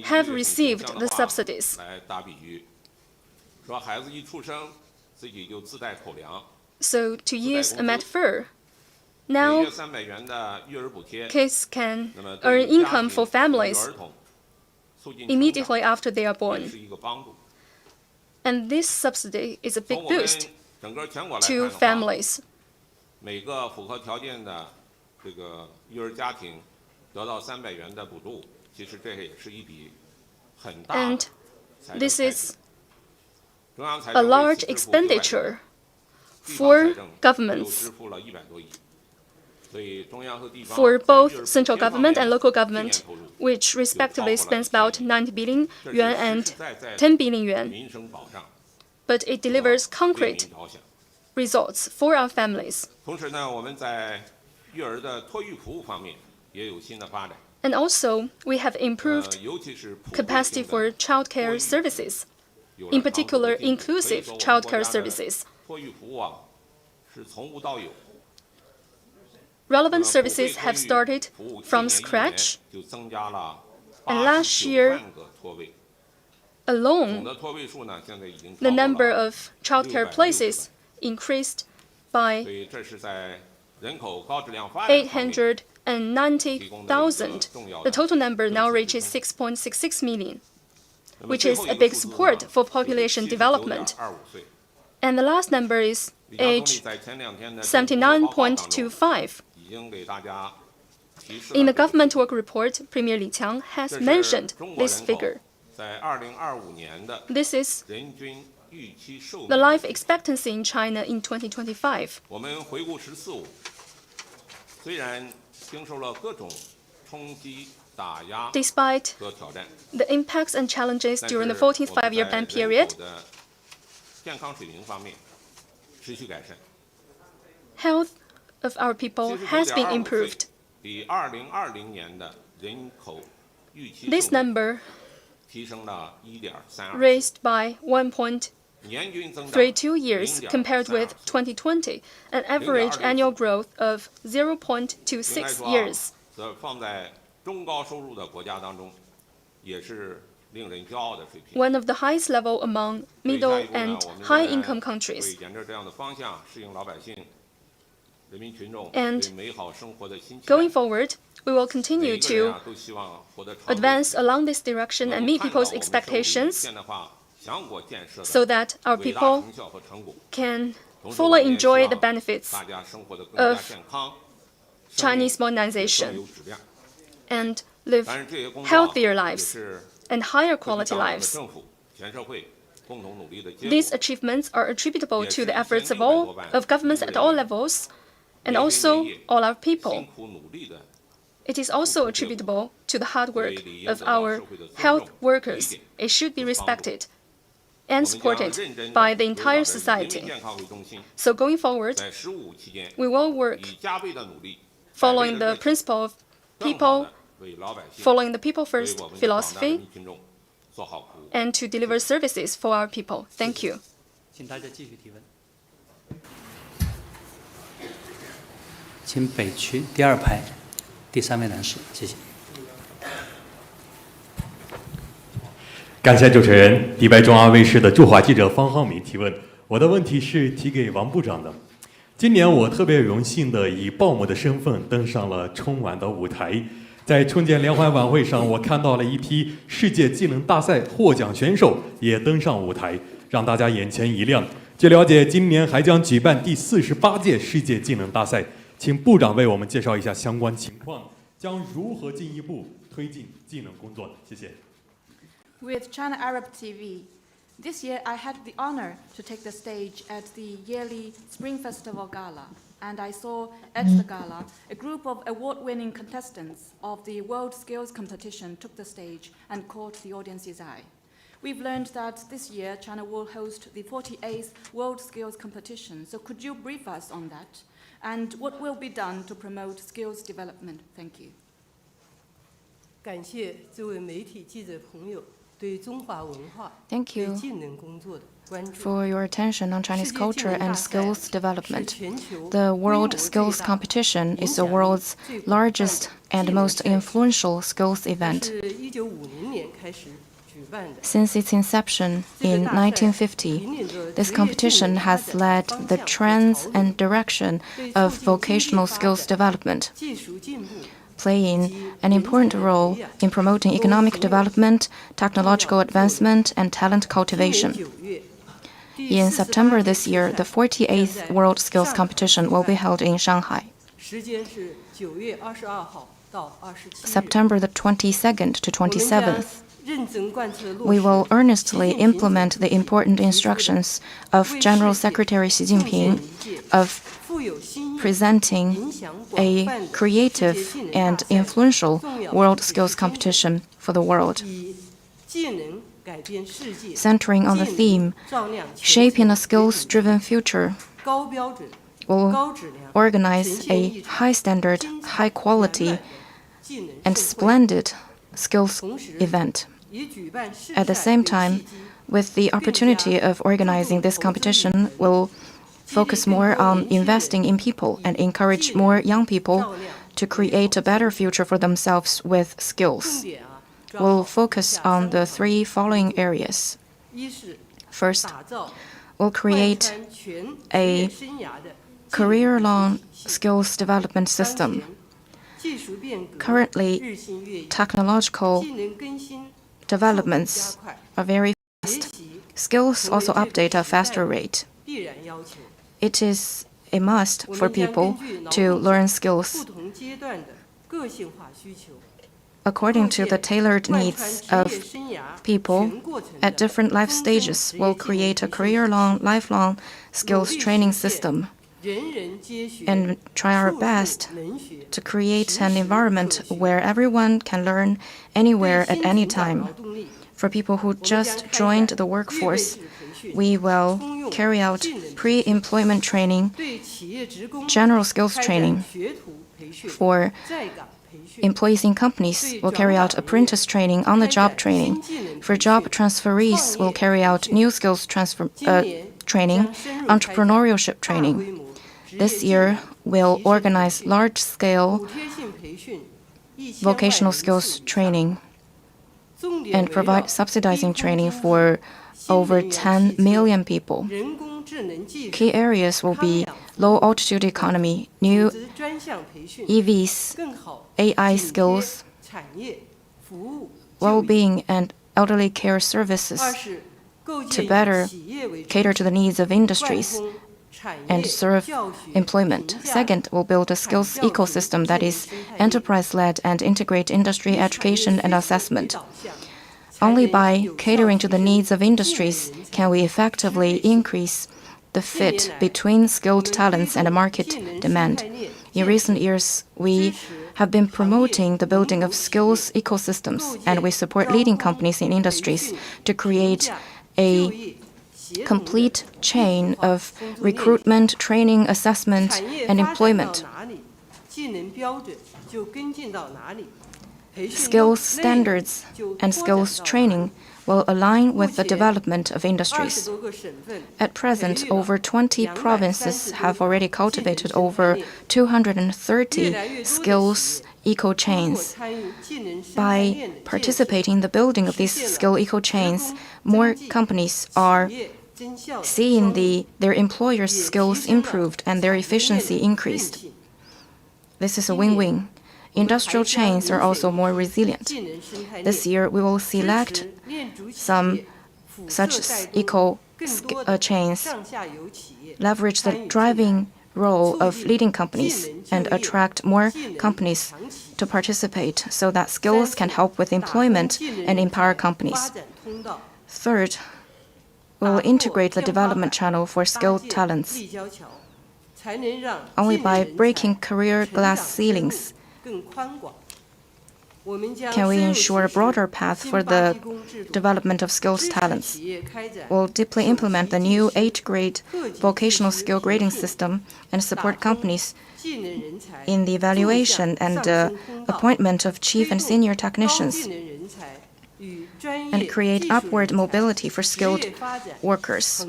have received the subsidies. So, to use a metaphor, now kids can earn income for families immediately after they are born. And this subsidy is a big boost to families. And this is a large expenditure for governments, for both central government and local government, which respectively spends about 90 billion yuan and 10 billion yuan. But it delivers concrete results for our families. And also, we have improved capacity for childcare services, in particular, inclusive childcare services. Relevant services have started from scratch, and last year alone, the number of childcare places increased by 890,000. The total number now reaches 6.66 million, which is a big support for population development. And the last number is age 79.25. In the government work report, Premier Li Qiang has mentioned this figure. This is the life expectancy in China in 2025. Despite the impacts and challenges during the 14th five-year plan period, health of our people has been improved. This number raised by 1.32 years compared with 2020, an average annual growth of 0.26 years. One of the highest level among middle and high-income countries. And going forward, we will continue to advance along this direction and meet people's expectations so that our people can fully enjoy the benefits of Chinese modernization and live healthier lives and higher quality lives. These achievements are attributable to the efforts of governments at all levels and also all our people. It is also attributable to the hard work of our health workers. It should be respected and supported by the entire society. So going forward, we will work following the principle of people, following the people-first philosophy, and to deliver services for our people. Thank you. 请大家继续提问。请北区第二排第3位男士，谢谢。感谢主持人。迪拜中央卫视的驻华记者方浩敏提问，我的问题是提给王部长的。今年我特别荣幸的以报幕的身份登上了春晚的舞台。在春节联欢晚会上，我看到了一批世界技能大赛获奖选手也登上舞台，让大家眼前一亮。据了解，今年还将举办第48届世界技能大赛，请部长为我们介绍一下相关情况，将如何进一步推进技能工作？谢谢。With China Arab TV, this year I had the honor to take the stage at the Yeli Spring Festival Gala, and I saw at the gala a group of award-winning contestants of the World Skills Competition took the stage and caught the audience's eye. We've learned that this year China will host the 48th World Skills Competition. So could you brief us on that? And what will be done to promote skills development? Thank you. 感谢这位媒体记者朋友对中华文化、 Thank you 对技能工作的关注。 for your attention on Chinese culture and skills development. The World Skills Competition is the world's largest and most influential skills event. 是1950年开始举办的。 Since its inception in 1950, this competition has led the trends and direction of vocational skills development, 技术进步 playing an important role in promoting economic development, technological advancement, and talent cultivation. In September this year, the 48th World Skills Competition will be held in Shanghai. 时间是9月22号到27日。 September the 22nd to 27th. 认真贯彻落实 We will earnestly implement the important instructions of General Secretary Xi Jinping of presenting a creative and influential World Skills Competition for the world, 以技能改变世界 centering on the theme, 照亮全球 Shaping a Skills-Driven Future. 高标准 Will 高质量 organize a high standard, high quality, 技能 and 社会 splendid skills event. 以举办世 At the 赛 same 为契 time, 机 with the opportunity of organizing this competition, will focus more on investing in people and encourage more young people to create a better future for themselves with 重 skills. 点啊，抓 We'll 好 focus on the three following areas. 一是 First, 打造 we'll 贯 create 穿全职 a 业生涯的 career-long skills development 当 system. 前技术变革 Currently, 日新月异， technological 技能更新 developments 加快， are very 学 fast. 习 Skills also update at a faster rate. 必然要求。 It is a must 我 for 们将 people 根据劳 to 动 learn 者 skills 不同阶段的个性化需求， according to the tailored 贯 needs 穿职 of 业生涯 people 全过程 at 的 different life 终身 stages. 职 Will 业技能 create a 培训 career-long, lifelong 努 skills 力 training 实现 system 人人皆学 and try our 处处 best 能学 to create 时 an 时 environment 可学 where everyone can learn anywhere 对 at 新 any 成长 time. 劳动力 For people who 我们将 just 开 joined 展 the 预备 workforce, 制培训 we will 通用 carry out 技能培训 pre-employment training, 对企业职工 general skills 开展 training 学徒培训 for 在岗培训 employees in companies will carry out apprentice training, on-the-job training. For job transferees, will carry out new skills training, entrepreneurship 大 training. 规模职业 This 技 year, 能 we'll 提升培 organize 训 large-scale 补贴性培训1000万 vocational 人次 skills 以上 training 重点 and 围绕 provide 低 subsidizing 空 training 经济 for 新 over 能源 10 汽车 million people. 人工智能技术 Key areas will be low-altitude economy, 组 new 织专项培训 EVs, 更好 AI 紧贴 skills, 产业服务就业 well-being, and elderly care services 二是构 to 建以 better 企业为中 cater to the needs of 贯 industries 通产 and 业 serve 教学 employment. 评价 Second, we'll build a skills ecosystem that is enterprise-led and integrate industry, education, and assessment. Only by catering to the needs of industries can we effectively increase the fit between skilled talents and market demand. In recent years, we have been promoting the building of skills ecosystems, and we support leading companies in industries to create a complete chain of recruitment, training, assessment, 产业 and 发展到 employment. 哪里，技能标准就跟进到哪里，培训 Skills 内容 standards 就 and 拓展 skills 到哪里 training will align with the development of 20 industries. 多个省份 At present, 培育了 over 20 provinces have already cultivated over 230 skills eco 通过 chains. 参与技能生态 By 链的建设 participating in the building of these skill eco chains, more companies are 企业增效的 seeing 双赢 their employers' skills improved and their efficiency increased. This is a win-win. Industrial chains are also more resilient. This year, we will select some such eco chains, leverage the driving role of leading companies, and attract more companies to participate so that skills can help with employment and empower companies. Third, we will integrate the development channel for skilled talents. Only by breaking career glass ceilings can we ensure a broader path for the development of skills talents? We'll deeply implement the new 8th-grade vocational skill grading system and support companies in the evaluation and appointment of chief and senior technicians, and create upward mobility for skilled workers.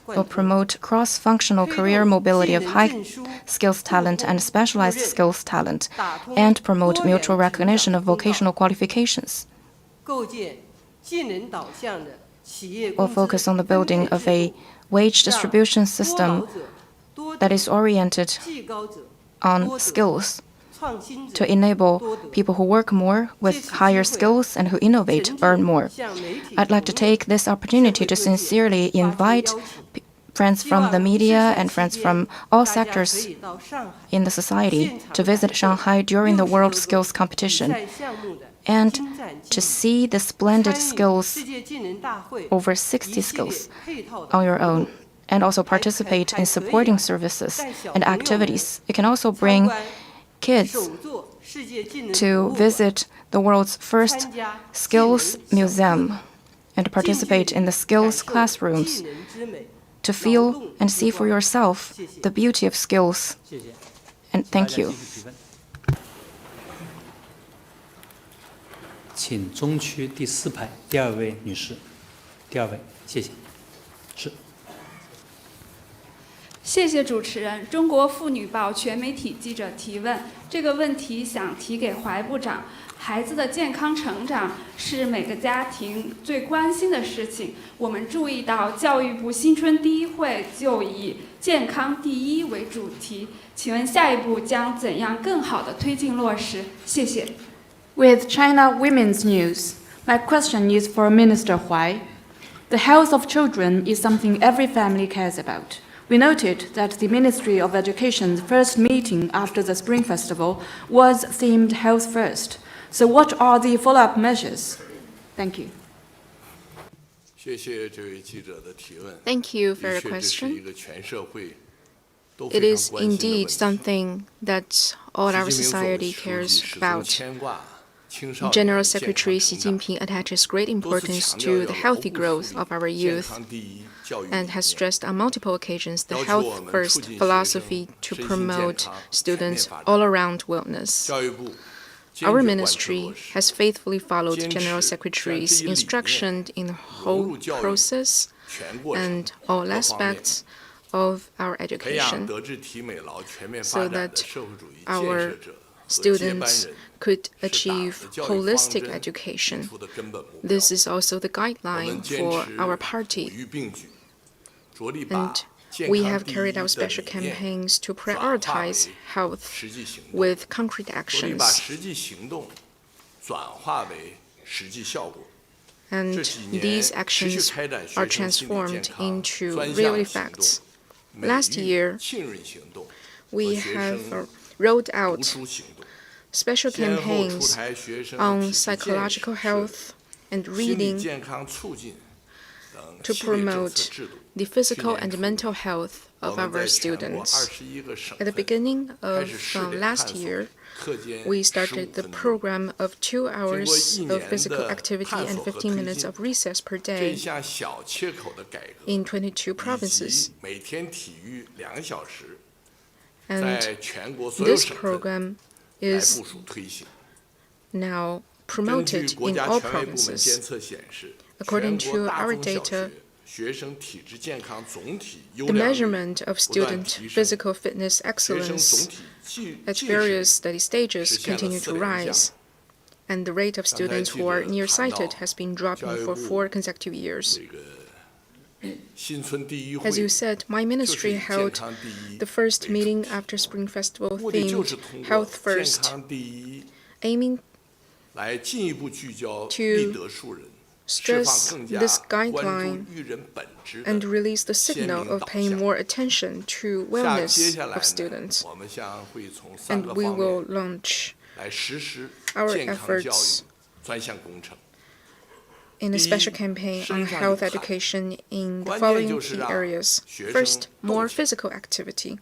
Will promote cross-functional career mobility of high skills talent and specialized skills talent, and promote mutual recognition of vocational qualifications. Will focus on the building of a wage distribution system that is oriented on skills to enable people who work more with higher skills and who innovate earn more. I'd like to take this opportunity to sincerely invite friends from the media and friends from all sectors in the society to visit Shanghai during the World Skills Competition and to see the splendid skills, over 60 skills on your own, and also participate in supporting services and activities. It can also bring kids to visit the world's first skills museum and participate in the skills classrooms to feel and see for yourself the beauty of skills. And thank you. 请中区第4排第2位女士，第2位，谢谢。是。谢谢主持人。中国妇女报全媒体记者提问，这个问题想提给怀部长。孩子的健康成长是每个家庭最关心的事情。我们注意到教育部新春第一会就以健康第一为主题，请问下一步将怎样更好地推进落实？谢谢。With China Women's News, my question is for Minister Huai. The health of children is something every family cares about. We noted that the Ministry of Education's first meeting after the Spring Festival was themed Health First. So what are the follow-up measures? Thank you. Thank you for your question. It is indeed something that all our society cares about. General Secretary Xi Jinping attaches great importance to the healthy growth of our youth and has stressed on multiple occasions the health-first philosophy to promote students' all-around wellness. Our ministry has faithfully followed General Secretary's instruction in the whole process and all aspects of our education, so that our students could achieve holistic education. This is also the guideline for our party. And we have carried out special campaigns to prioritize health with concrete actions. And these actions are transformed into real effects. Last year, we have rolled out special campaigns on psychological health and reading to promote the physical and mental health of our students. At the beginning of last year, we started the program of 2 hours of physical activity and 15 minutes of recess per day in 22 provinces. And this program is now promoted in all provinces. According to our data, the measurement of student physical fitness excellence at various study stages continue to rise, and the rate of students who are nearsighted has been dropping for 4 consecutive years. As you said, my ministry held the first meeting after Spring Festival themed Health First, aiming to stress this guideline and release the signal of paying more attention to wellness of students. And we will launch our efforts in a special campaign on health education in the following key areas. First, more physical activity.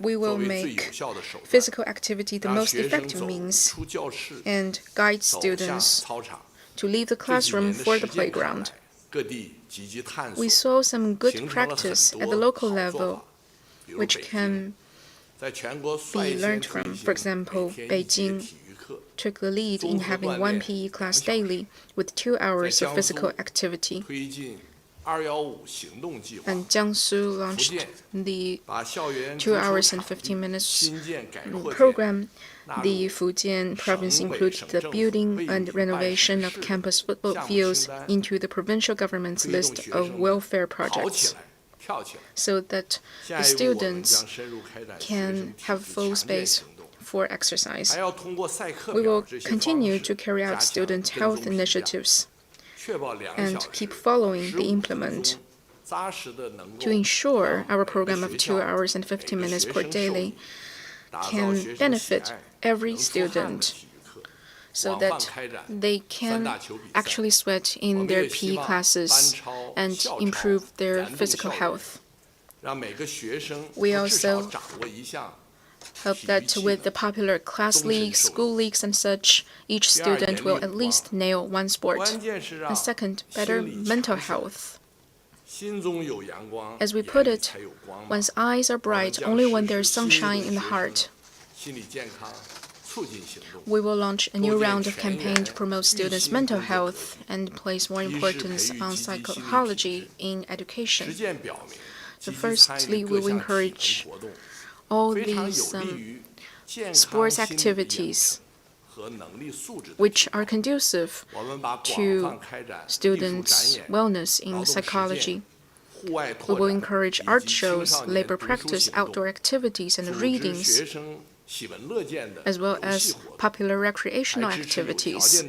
We will make physical activity the most effective means and guide students to leave the classroom for the playground. We saw some good practice at the local level, which can be learned from. For example, Beijing took the lead in having one PE class daily with 2 hours of physical activity. And Jiangsu launched the 2 hours and 15 minutes program. The Fujian province included the building and renovation of campus football fields into the provincial government's list of welfare projects, so that the students can have full space for exercise. We will continue to carry out student health initiatives and keep following the implement to ensure our program of 2 hours and 15 minutes per daily can benefit every student, so that they can actually sweat in their PE classes and improve their physical health. We also hope that with the popular class leagues, school leagues and such, each student will at least nail one sport. And second, better mental health. As we put it, one's eyes are bright only when there's sunshine in the heart. We will launch a new round of campaign to promote students' mental health and place more importance on psychology in education. So firstly, we will encourage all these sports activities which are conducive to students' wellness in psychology. We will encourage art shows, labor practice, outdoor activities, and readings, as well as popular recreational activities,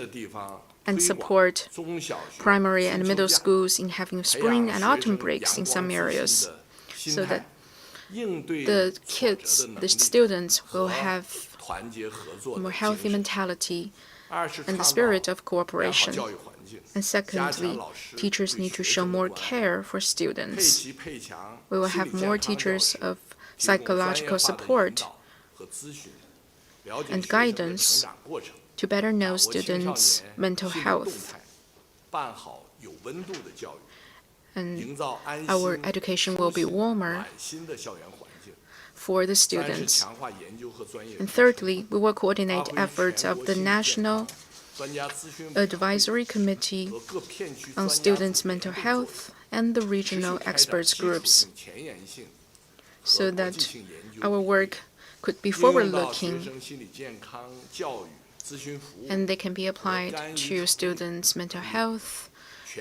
and support primary and middle schools in having spring and autumn breaks in some areas, so that the kids, the students, will have a more healthy mentality and the spirit of cooperation. And secondly, teachers need to show more care for students. We will have more teachers of psychological support and guidance to better know students' mental health. And our education will be warmer for the students. And thirdly, we will coordinate efforts of the National Advisory Committee on Students' Mental Health and the regional experts groups, so that our work could be forward-looking and they can be applied to students' mental health,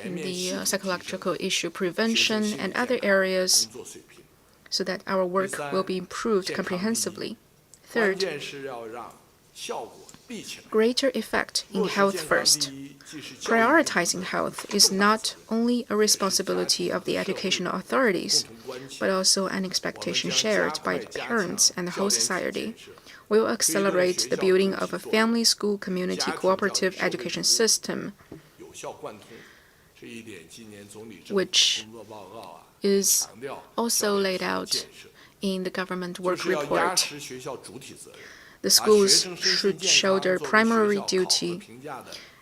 in the psychological issue prevention and other areas, so that our work will be improved comprehensively. Third, greater effect in health first. Prioritizing health is not only a responsibility of the educational authorities, but also an expectation shared by the parents and the whole society. We will accelerate the building of a family, school, community cooperative education system, which is also laid out in the government work report. The schools should shoulder primary duty,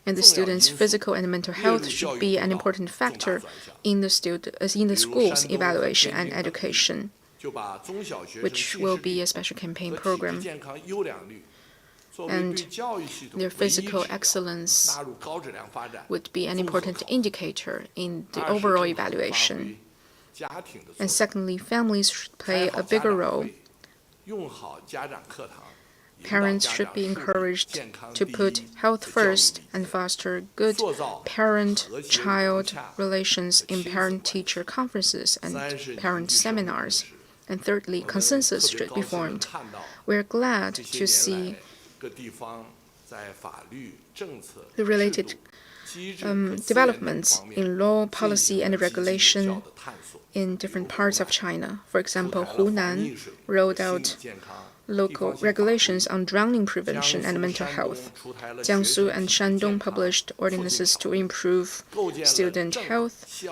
and the students' physical and mental health should be an important factor in the school's evaluation and education, which will be a special campaign program. And their physical excellence would be an important indicator in the overall evaluation. And secondly, families should play a bigger role. Parents should be encouraged to put health first and foster good parent-child relations in parent-teacher conferences and parent seminars. And thirdly, consensus should be formed. We are glad to see the related developments in law, policy, and regulation in different parts of China. For example, Hunan rolled out local regulations on drowning prevention and mental health. Jiangsu and Shandong published ordinances to improve student health.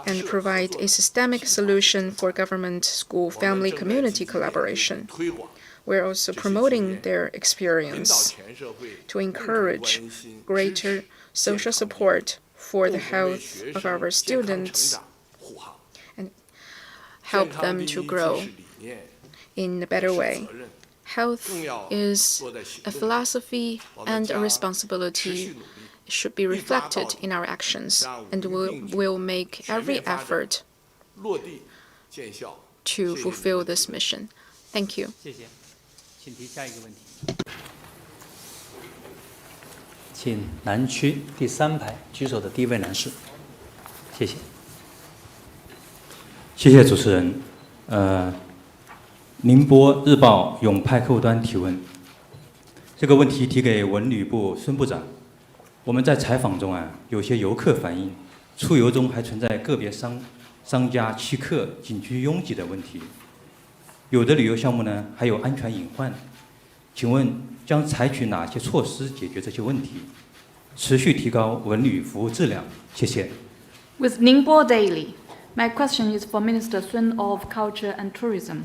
and provide a systemic solution for government, school, family, community collaboration. We're also promoting their experience to encourage greater social support for the health of our students and help them to grow in a better way. Health is a philosophy and a responsibility. It should be reflected in our actions, and we'll make every effort to fulfill this mission. Thank you. 请提下一个问题。请南区第3排举手的第一位男士，谢谢。谢谢主持人。宁波日报永派客户端提问，这个问题提给文旅部孙部长。我们在采访中有些游客反映，出游中还存在个别商家欺客、景区拥挤的问题。有的旅游项目呢还有安全隐患，请问将采取哪些措施解决这些问题，持续提高文旅服务质量？谢谢。With Ningbo Daily, my question is for Minister Sun of Culture and Tourism.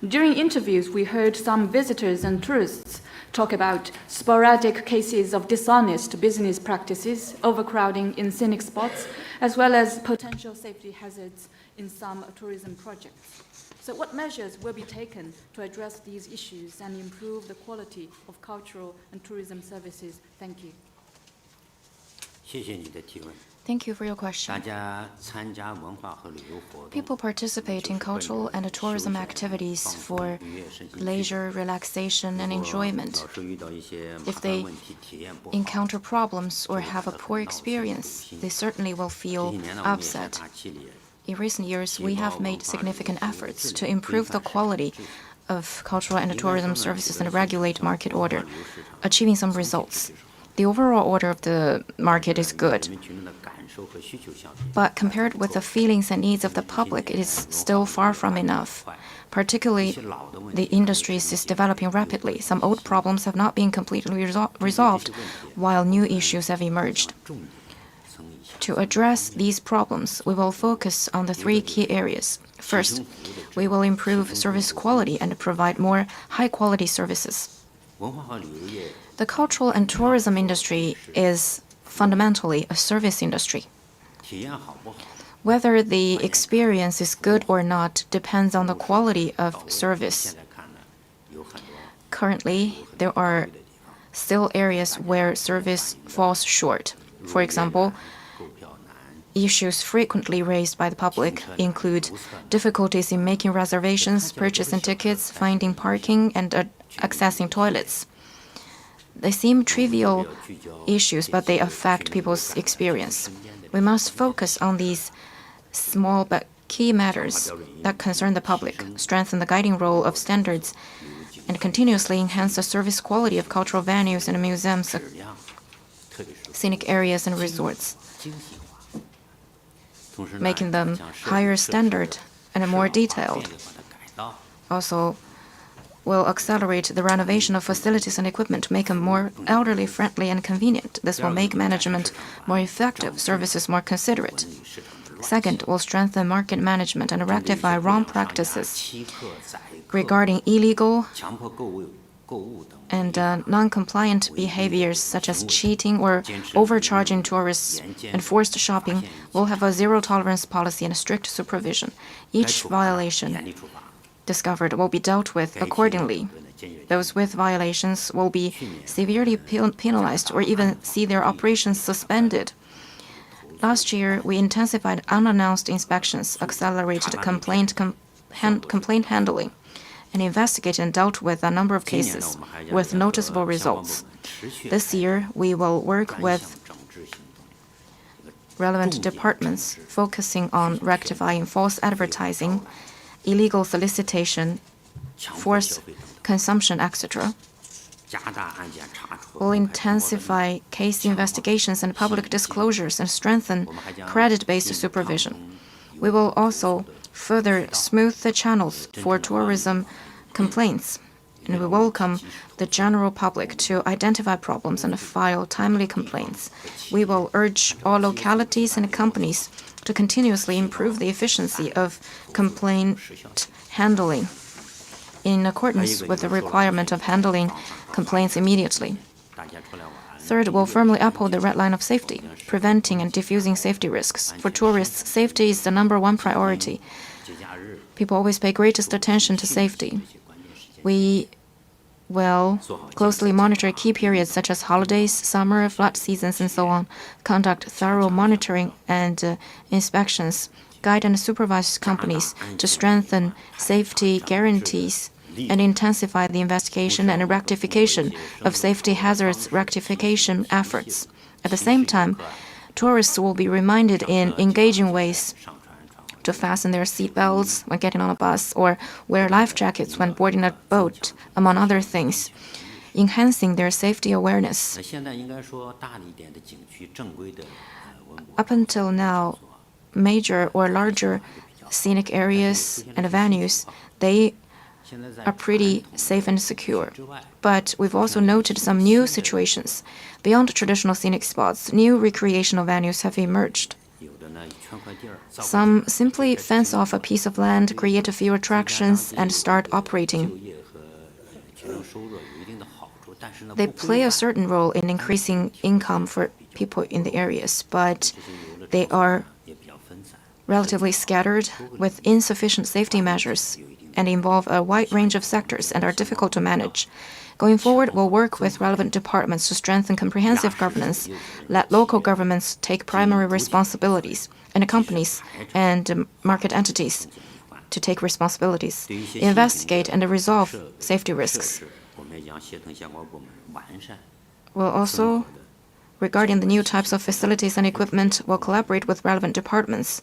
During interviews, we heard some visitors and tourists talk about sporadic cases of dishonest business practices, overcrowding in scenic spots, as well as potential safety hazards in some tourism projects. So what measures will be taken to address these issues and improve the quality of cultural and tourism services? Thank you. 谢谢你的提问。 Thank you for your question. People participate in cultural and tourism activities for leisure, relaxation, and enjoyment. If they encounter problems or have a poor experience, they certainly will feel upset. In recent years, we have made significant efforts to improve the quality of cultural and tourism services and regulate market order, achieving some results. The overall order of the market is good. But compared with the feelings and needs of the public, it is still far from enough. Particularly, the industry is developing rapidly. Some old problems have not been completely resolved, while new issues have emerged. To address these problems, we will focus on the 3 key areas. First, we will improve service quality and provide more high-quality services. The cultural and tourism industry is fundamentally a service industry. Whether the experience is good or not depends on the quality of service. Currently, there are still areas where service falls short. For example, issues frequently raised by the public include difficulties in making reservations, purchasing tickets, finding parking, and accessing toilets. They seem trivial issues, but they affect people's experience. We must focus on these small but key matters that concern the public, strengthen the guiding role of standards, and continuously enhance the service quality of cultural venues and museums, scenic areas, and resorts, making them higher standard and more detailed. Also, will accelerate the renovation of facilities and equipment to make them more elderly-friendly and convenient. This will make management more effective, services more considerate. Second, will strengthen market management and rectify wrong practices regarding illegal and non-compliant behaviors such as cheating or overcharging tourists and forced shopping. Will have a zero-tolerance policy and strict supervision. Each violation discovered will be dealt with accordingly. Those with violations will be severely penalized or even see their operations suspended. Last year, we intensified unannounced inspections, accelerated complaint handling, and investigated and dealt with a number of cases with noticeable results. This year, we will work with relevant departments focusing on rectifying false advertising, illegal solicitation, forced consumption, etc. We'll intensify case investigations and public disclosures and strengthen credit-based supervision. We will also further smooth the channels for tourism complaints and we welcome the general public to identify problems and file timely complaints. We will urge all localities and companies to continuously improve the efficiency of complaint handling in accordance with the requirement of handling complaints immediately. Third, we'll firmly uphold the red line of safety, preventing and diffusing safety risks. For tourists, safety is the #1 priority. People always pay greatest attention to safety. We will closely monitor key periods such as holidays, summer, flood seasons, and so on, conduct thorough monitoring and inspections, guide and supervise companies to strengthen safety guarantees, and intensify the investigation and rectification of safety hazards rectification efforts. At the same time, tourists will be reminded in engaging ways to fasten their seat belts when getting on a bus or wear life jackets when boarding a boat, among other things, enhancing their safety awareness. Up until now, major or larger scenic areas and venues, they are pretty safe and secure. But we've also noted some new situations. Beyond traditional scenic spots, new recreational venues have emerged. Some simply fence off a piece of land, create a few attractions, and start operating. They play a certain role in increasing income for people in the areas, but they are relatively scattered with insufficient safety measures and involve a wide range of sectors and are difficult to manage. Going forward, we'll work with relevant departments to strengthen comprehensive governance, let local governments take primary responsibilities, and companies and market entities to take responsibilities, investigate and resolve safety risks. We'll also, regarding the new types of facilities and equipment, will collaborate with relevant departments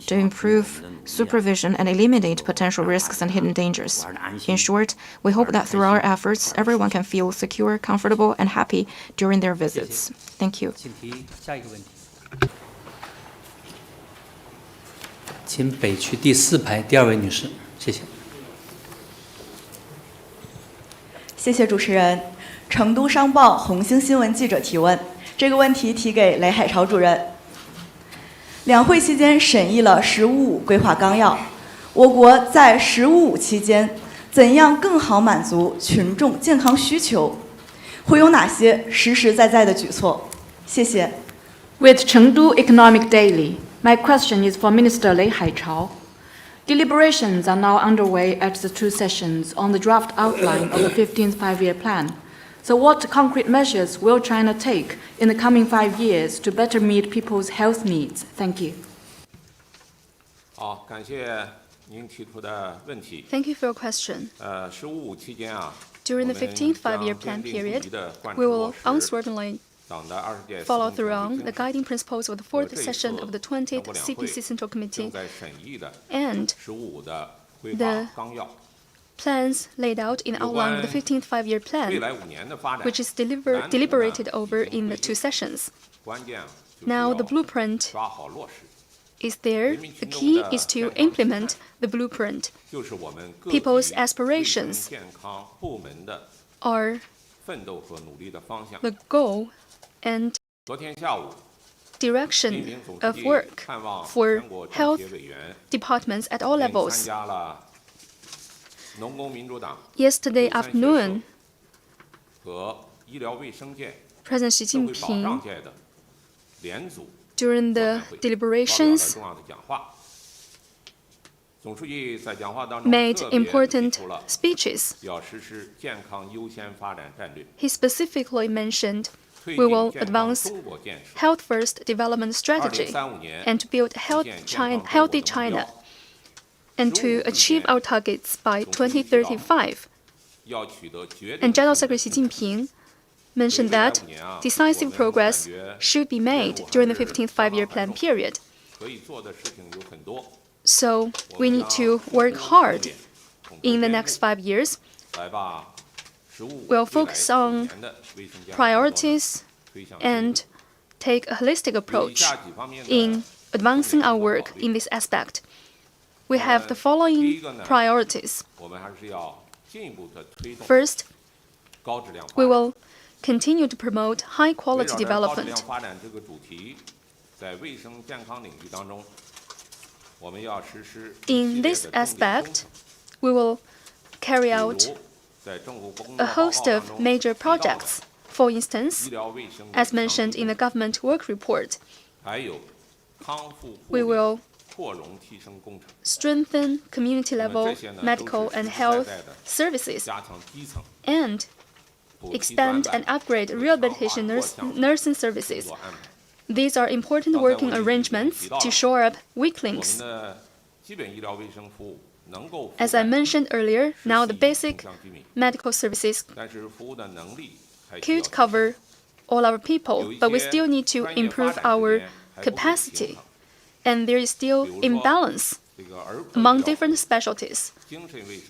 to improve supervision and eliminate potential risks and hidden dangers. In short, we hope that through our efforts, everyone can feel secure, comfortable, and happy during their visits. Thank you. 请北区第4排第2位女士，谢谢。谢谢主持人。成都商报红星新闻记者提问。这个问题提给雷海潮主任。两会期间审议了“十五五”规划纲要，我国在“十五五”期间怎样更好满足群众健康需求？会有哪些实实在在的举措？谢谢。With Chengdu Economic Daily, my question is for Minister Lei Haichao. Deliberations are now underway at the 2 sessions on the draft outline of the 15th Five-Year Plan. So what concrete measures will China take in the coming 5 years to better meet people's health needs? Thank you. 好，感谢您提出的问题。 Thank you for your question. 15期间啊 During the 15th Five-Year Plan period, we will unswervingly follow through on the guiding principles of the 4th session of the 20th CPC Central Committee and the plans laid out in outline of the 15th Five-Year Plan, which is deliberated over in the 2 sessions. Now the blueprint is there. The key is to implement the blueprint. People's aspirations are the goal and direction of work for health departments at all levels. Yesterday afternoon, President Xi Jinping, during the deliberations, made important speeches. He specifically mentioned we will advance health-first development strategy and to build healthy China and to achieve our targets by 2035. And General Secretary Xi Jinping mentioned that decisive progress should be made during the 15th Five-Year Plan period. So we need to work hard in the next 5 years. We'll focus on priorities and take a holistic approach in advancing our work in this aspect. We have the following priorities. First, we will continue to promote high-quality development. In this aspect, we will carry out a host of major projects. For instance, as mentioned in the government work report, we will strengthen community-level medical and health services and expand and upgrade rehabilitation nursing services. These are important working arrangements to shore up weak links. As I mentioned earlier, now the basic medical services could cover all our people, but we still need to improve our capacity. And there is still imbalance among different specialties.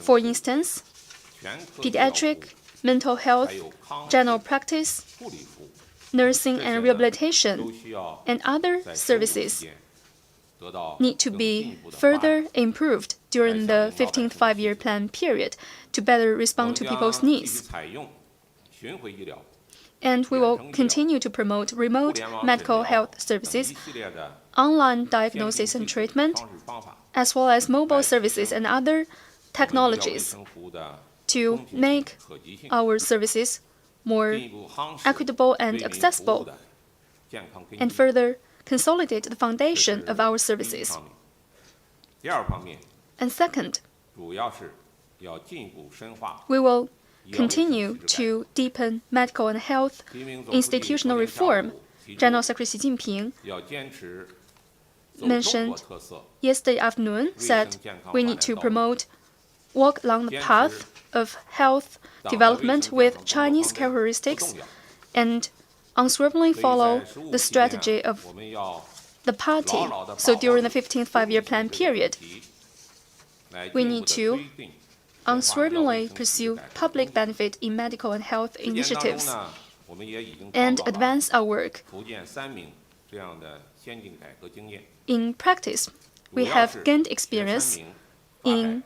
For instance, pediatric, mental health, general practice, nursing and rehabilitation, and other services need to be further improved during the 15th five-year plan period to better respond to people's needs. And we will continue to promote remote medical health services, online diagnosis and treatment, as well as mobile services and other technologies to make our services more equitable and accessible, and further consolidate the foundation of our services. And second, we will continue to deepen medical and health institutional reform. General Secretary Xi Jinping mentioned yesterday afternoon said we need to promote walk along the path of health development with Chinese characteristics and unswervingly follow the strategy of the party. So during the 15th five-year plan period, we need to unswervingly pursue public benefit in medical and health initiatives and advance our work. In practice, we have gained experience in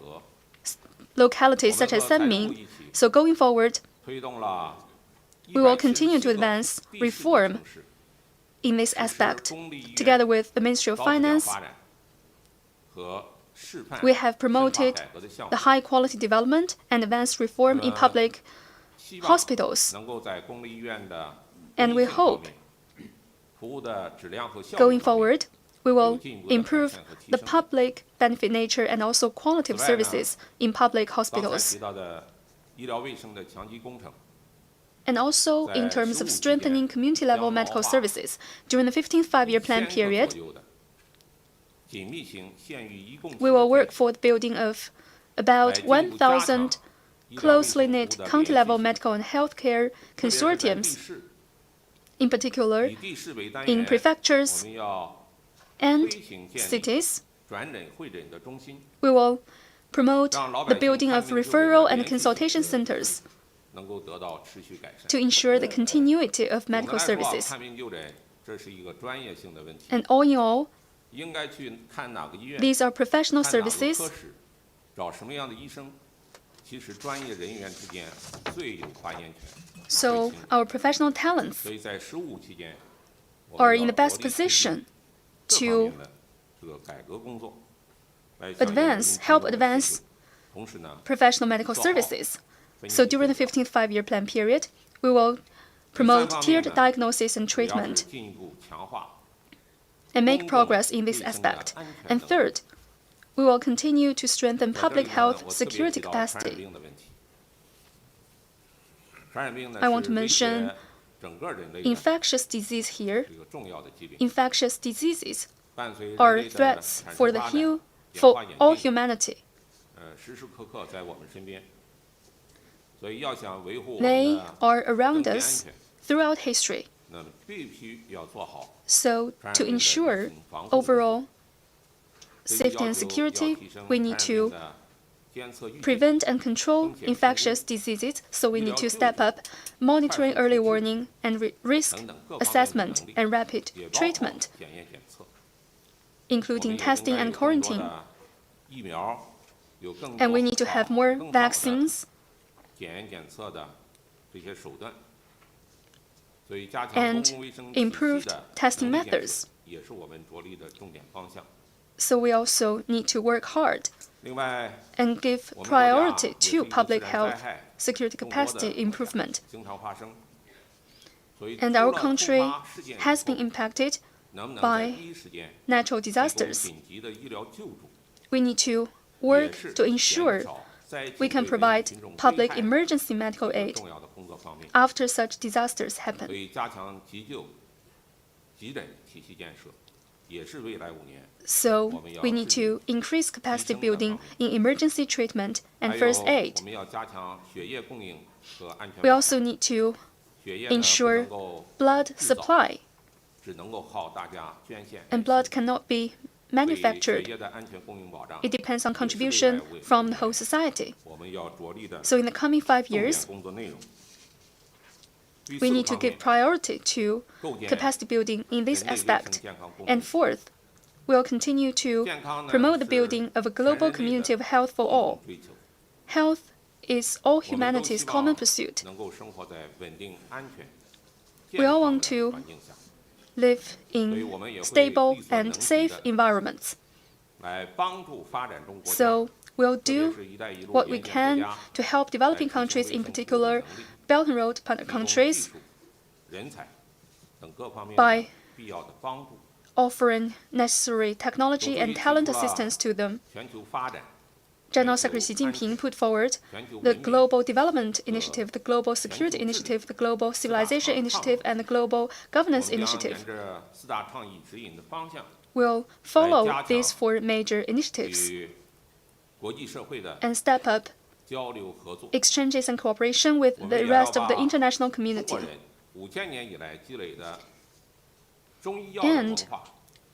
localities such as Sanming, so going forward, we will continue to advance reform in this aspect. Together with the Ministry of Finance, we have promoted the high-quality development and advanced reform in public hospitals. And we hope, going forward, we will improve the public benefit nature and also quality of services in public hospitals. And also in terms of strengthening community-level medical services. During the 15th five-year plan period, we will work for the building of about 1,000 closely knit county-level medical and healthcare consortiums, in particular in prefectures and cities. We will promote the building of referral and consultation centers to ensure the continuity of medical services. And all in all, these are professional services. So our professional talents are in the best position to help advance professional medical services. So during the 15th five-year plan period, we will promote tiered diagnosis and treatment and make progress in this aspect. And third, we will continue to strengthen public health security capacity. I want to mention infectious disease here. Infectious diseases are threats for all humanity. They are around us throughout history. So to ensure overall safety and security, we need to prevent and control infectious diseases, so we need to step up monitoring, early warning, and risk assessment and rapid treatment, including testing and quarantine. And we need to have more vaccines and improved testing methods. So we also need to work hard and give priority to public health security capacity improvement. And our country has been impacted by natural disasters. We need to work to ensure we can provide public emergency medical aid after such disasters happen. So we need to increase capacity building in emergency treatment and first aid. We also need to ensure blood supply. And blood cannot be manufactured. It depends on contribution from the whole society. So in the coming 5 years, we need to give priority to capacity building in this aspect. And fourth, we'll continue to promote the building of a global community of health for all. Health is all humanity's common pursuit. We all want to live in stable and safe environments. So we'll do what we can to help developing countries, in particular Belt and Road partner countries, by offering necessary technology and talent assistance to them. General Secretary Xi Jinping put forward the Global Development Initiative, the Global Security Initiative, the Global Civilization Initiative, and the Global Governance Initiative. We'll follow these 4 major initiatives and step up exchanges and cooperation with the rest of the international community. And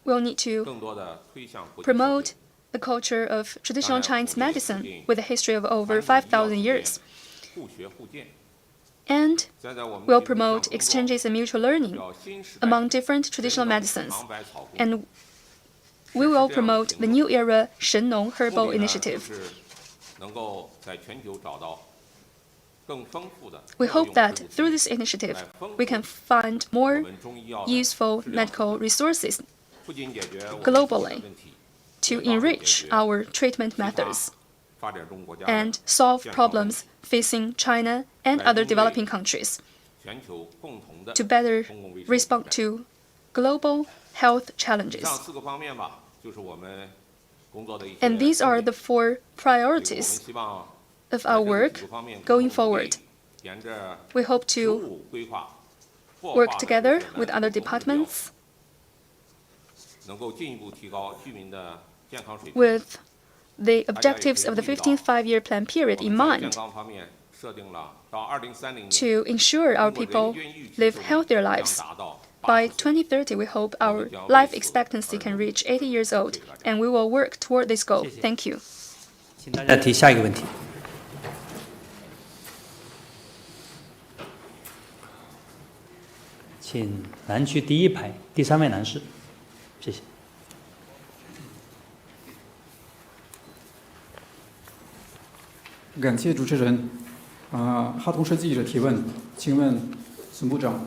we'll need to promote the culture of traditional Chinese medicine with a history of over 5,000 years. And we'll promote exchanges and mutual learning among different traditional medicines. And we will promote the New Era Shen-Nong Herbal Initiative. We hope that through this initiative, we can find more useful medical resources globally to enrich our treatment methods and solve problems facing China and other developing countries to better respond to global health challenges. And these are the 4 priorities of our work going forward. We hope to work together with other departments with the objectives of the 15th five-year plan period in mind to ensure our people live healthier lives. By 2030, we hope our life expectancy can reach 80 years old, and we will work toward this goal. Thank you. 请大家提下一个问题。请南区第1排第3位男士，谢谢。感谢主持人。哈同社记者提问，请问孙部长，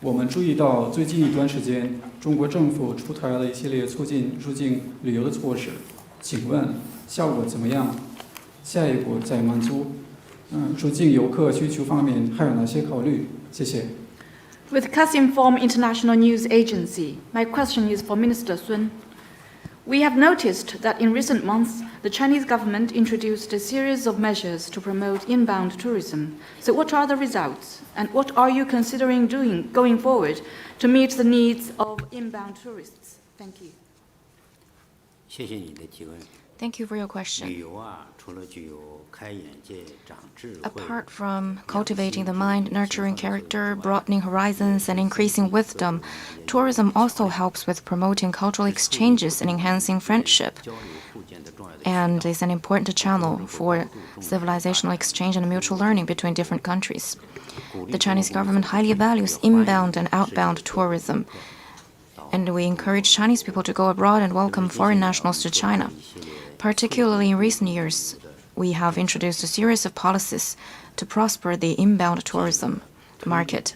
我们注意到最近一段时间，中国政府出台了一系列促进入境旅游的措施，请问效果怎么样？下一步在满足入境游客需求方面还有哪些考虑？谢谢。With Casinform International News Agency, my question is for Minister Sun. We have noticed that in recent months, the Chinese government introduced a series of measures to promote inbound tourism. So what are the results? And what are you considering doing going forward to meet the needs of inbound tourists? Thank you. 谢谢你的提问。 Thank you for your question. 旅游啊，除了具有开眼界、长智慧 Apart from cultivating the mind, nurturing character, broadening horizons, and increasing wisdom, tourism also helps with promoting cultural exchanges and enhancing friendship, and is an important channel for civilizational exchange and mutual learning between different countries. The Chinese government highly values inbound and outbound tourism, and we encourage Chinese people to go abroad and welcome foreign nationals to China. Particularly in recent years, we have introduced a series of policies to prosper the inbound tourism market.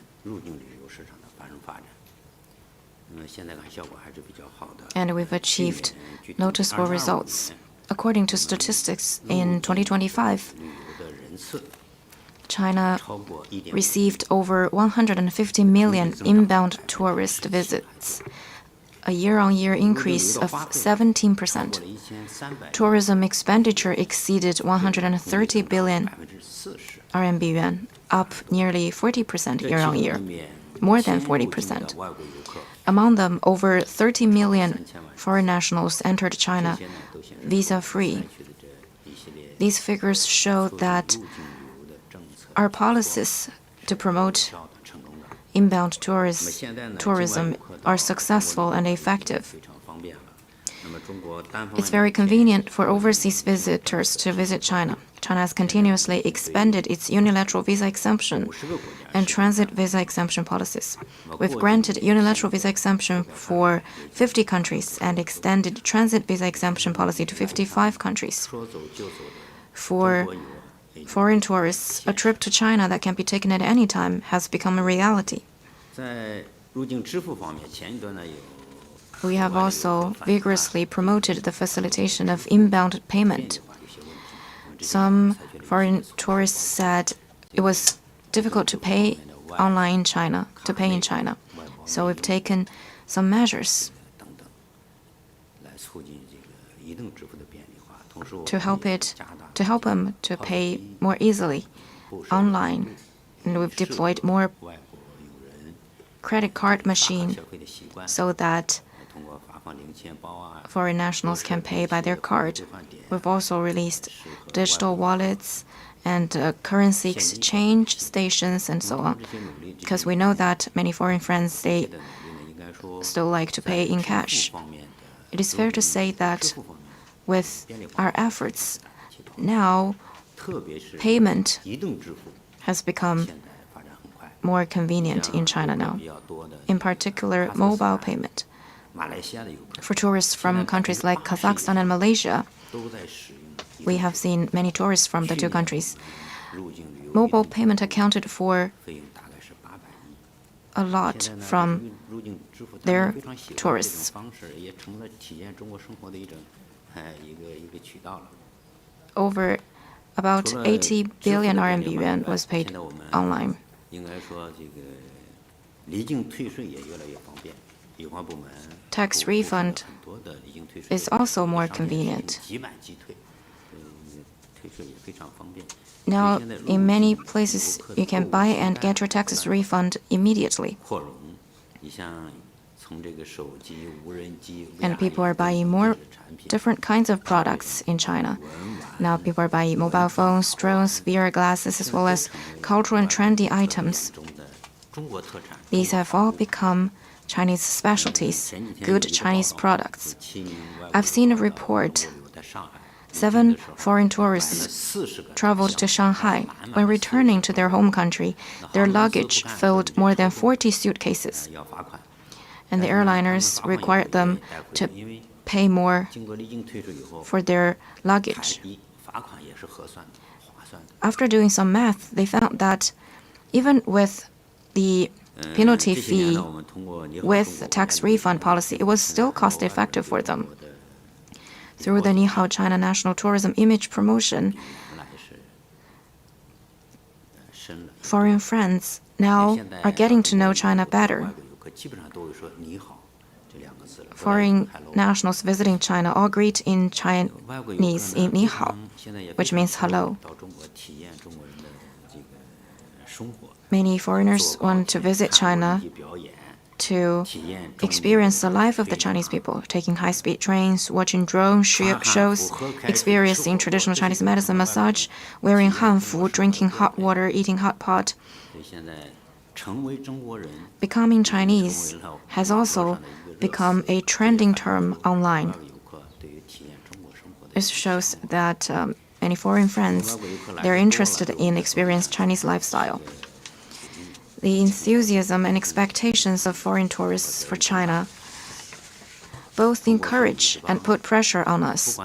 And we've achieved noticeable results. According to statistics, in 2025, China received over 150 million inbound tourist visits, a year-on-year increase of 17%. Tourism expenditure exceeded 130 billion RMB yuan, up nearly 40% year-on-year, more than 40%. Among them, over 30 million foreign nationals entered China visa-free. These figures show that our policies to promote inbound tourism are successful and effective. It's very convenient for overseas visitors to visit China. China has continuously expanded its unilateral visa exemption and transit visa exemption policies. We've granted unilateral visa exemption for 50 countries and extended transit visa exemption policy to 55 countries. For foreign tourists, a trip to China that can be taken at any time has become a reality. We have also vigorously promoted the facilitation of inbound payment. Some foreign tourists said it was difficult to pay online in China, So we've taken some measures to help them to pay more easily online. And we've deployed more credit card machine so that foreign nationals can pay by their card. We've also released digital wallets and currency exchange stations and so on, because we know that many foreign friends, they still like to pay in cash. It is fair to say that with our efforts, now payment has become more convenient in China now, in particular mobile payment. For tourists from countries like Kazakhstan and Malaysia, we have seen many tourists from the two countries. Mobile payment accounted for a lot from their tourists. Over about 80 billion RMB yuan was paid online. Tax refund is also more convenient. Now, in many places, you can buy and get your taxes refund immediately. And people are buying more different kinds of products in China. Now people are buying mobile phones, drones, VR glasses, as well as cultural and trendy items. These have all become Chinese specialties, good Chinese products. I've seen a report. 7 foreign tourists traveled to Shanghai. When returning to their home country, their luggage filled more than 40 suitcases. And the airliners required them to pay more for their luggage. After doing some math, they found that even with the penalty fee, with the tax refund policy, it was still cost-effective for them. Through the Nihao China National Tourism Image Promotion, foreign friends now are getting to know China better. Foreign nationals visiting China all greet in Chinese in Ni Hao, which means hello. Many foreigners want to visit China to experience the life of the Chinese people, taking high-speed trains, watching drone shows, experiencing traditional Chinese medicine massage, wearing hanfu, drinking hot water, eating hot pot. Becoming Chinese has also become a trending term online. This shows that many foreign friends, they're interested in experiencing Chinese lifestyle. The enthusiasm and expectations of foreign tourists for China both encourage and put pressure on us.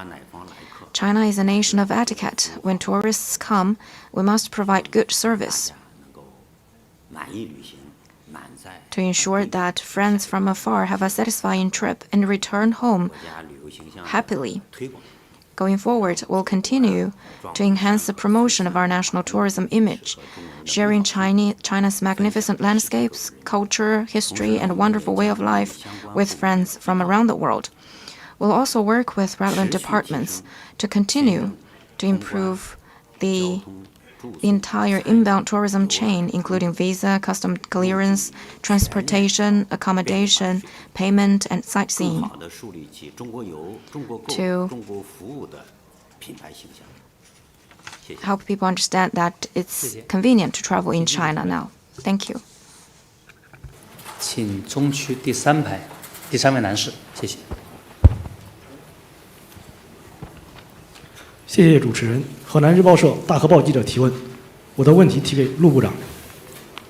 China is a nation of etiquette. When tourists come, we must provide good service to ensure that friends from afar have a satisfying trip and return home happily. Going forward, we'll continue to enhance the promotion of our national tourism image, sharing China's magnificent landscapes, culture, history, and wonderful way of life with friends from around the world. We'll also work with relevant departments to continue to improve the entire inbound tourism chain, including visa, custom clearance, transportation, accommodation, payment, and sightseeing, to help people understand that it's convenient to travel in China now. Thank you. 请中区第3排第3位男士，谢谢。谢谢主持人。河南日报社大河报记者提问，我的问题提给陆部长。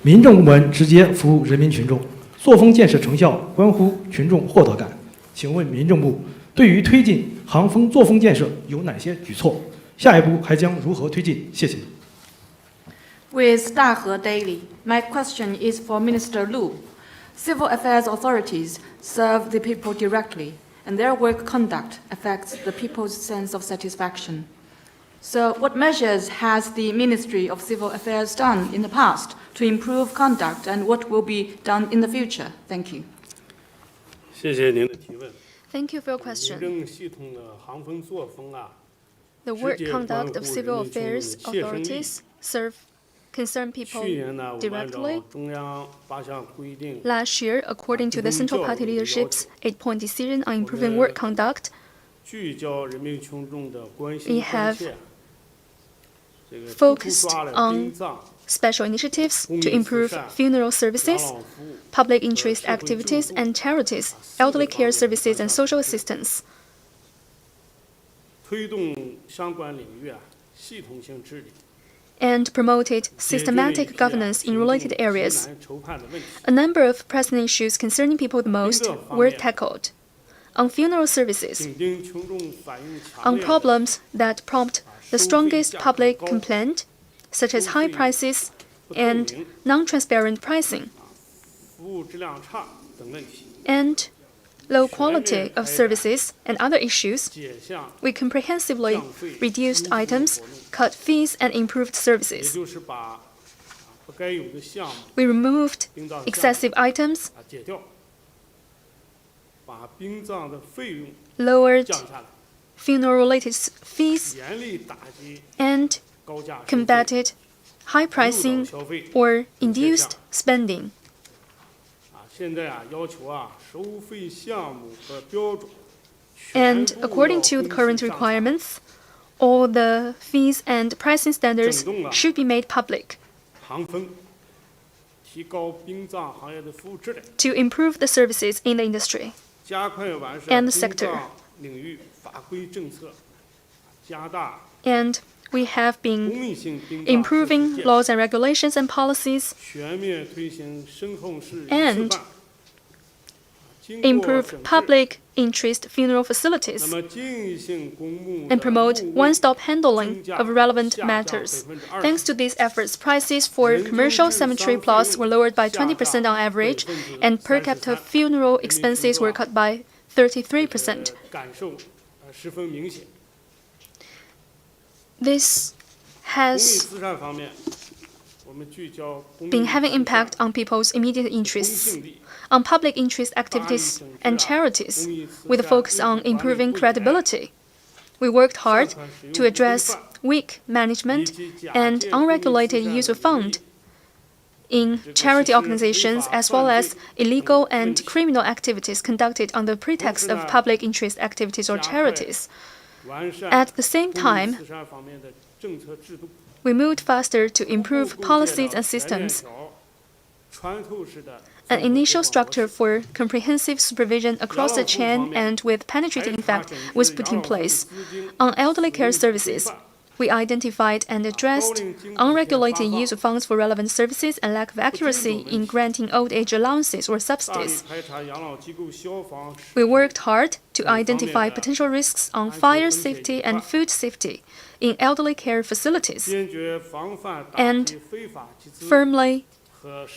民政部门直接服务人民群众，作风建设成效关乎群众获得感。请问民政部对于推进航风作风建设有哪些举措？下一步还将如何推进？谢谢。With Dahe Daily, my question is for Minister Lu. Civil affairs authorities serve the people directly, and their work conduct affects the people's sense of satisfaction. So what measures has the Ministry of Civil Affairs done in the past to improve conduct, and what will be done in the future? Thank you. 谢谢您的提问。 Thank you for your question. 民政系统的航风作风啊， The work conduct of civil affairs authorities concern people directly. Last year, according to the Central Party leadership's 8-point decision on improving work conduct, we have focused on special initiatives to improve funeral services, public interest activities and charities, elderly care services and social assistance. And promoted systematic governance in related areas. A number of pressing issues concerning people the most were tackled. On funeral services, on problems that prompt the strongest public complaint, such as high prices and non-transparent pricing, and low quality of services and other issues, we comprehensively reduced items, cut fees, and improved services. We removed excessive items, lowered funeral-related fees, and combated high pricing or induced spending. And according to the current requirements, all the fees and pricing standards should be made public to improve the services in the industry and the sector. And we have been improving laws and regulations and policies and improve public interest funeral facilities and promote one-stop handling of relevant matters. Thanks to these efforts, prices for commercial cemetery plots were lowered by 20% on average, and per capita funeral expenses were cut by 33%. This has been having impact on people's immediate interests, on public interest activities and charities, with a focus on improving credibility. We worked hard to address weak management and unregulated use of funds in charity organizations, as well as illegal and criminal activities conducted on the pretext of public interest activities or charities. At the same time, we moved faster to improve policies and systems. An initial structure for comprehensive supervision across the chain and with penetrating effect was put in place. On elderly care services, We identified and addressed unregulated use of funds for relevant services and lack of accuracy in granting old age allowances or subsidies. We worked hard to identify potential risks on fire safety and food safety in elderly care facilities and firmly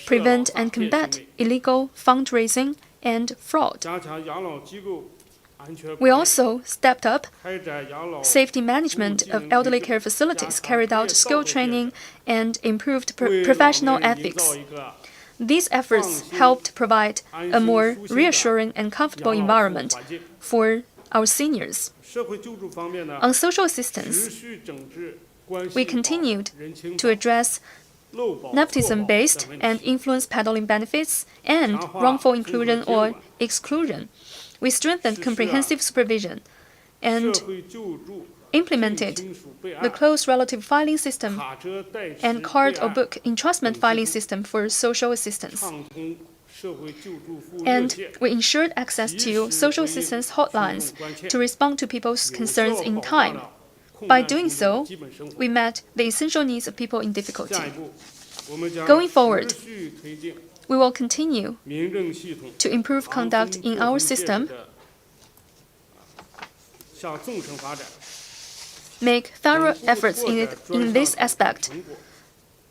prevent and combat illegal fundraising and fraud. We also stepped up safety management of elderly care facilities, carried out skill training, and improved professional ethics. These efforts helped provide a more reassuring and comfortable environment for our seniors. On social assistance, we continued to address nepotism-based and influence peddling benefits and wrongful inclusion or exclusion. We strengthened comprehensive supervision and implemented the close relative filing system and card or book entrustment filing system for social assistance. And we ensured access to social assistance hotlines to respond to people's concerns in time. By doing so, we met the essential needs of people in difficulty. Going forward, we will continue to improve conduct in our system, make thorough efforts in this aspect,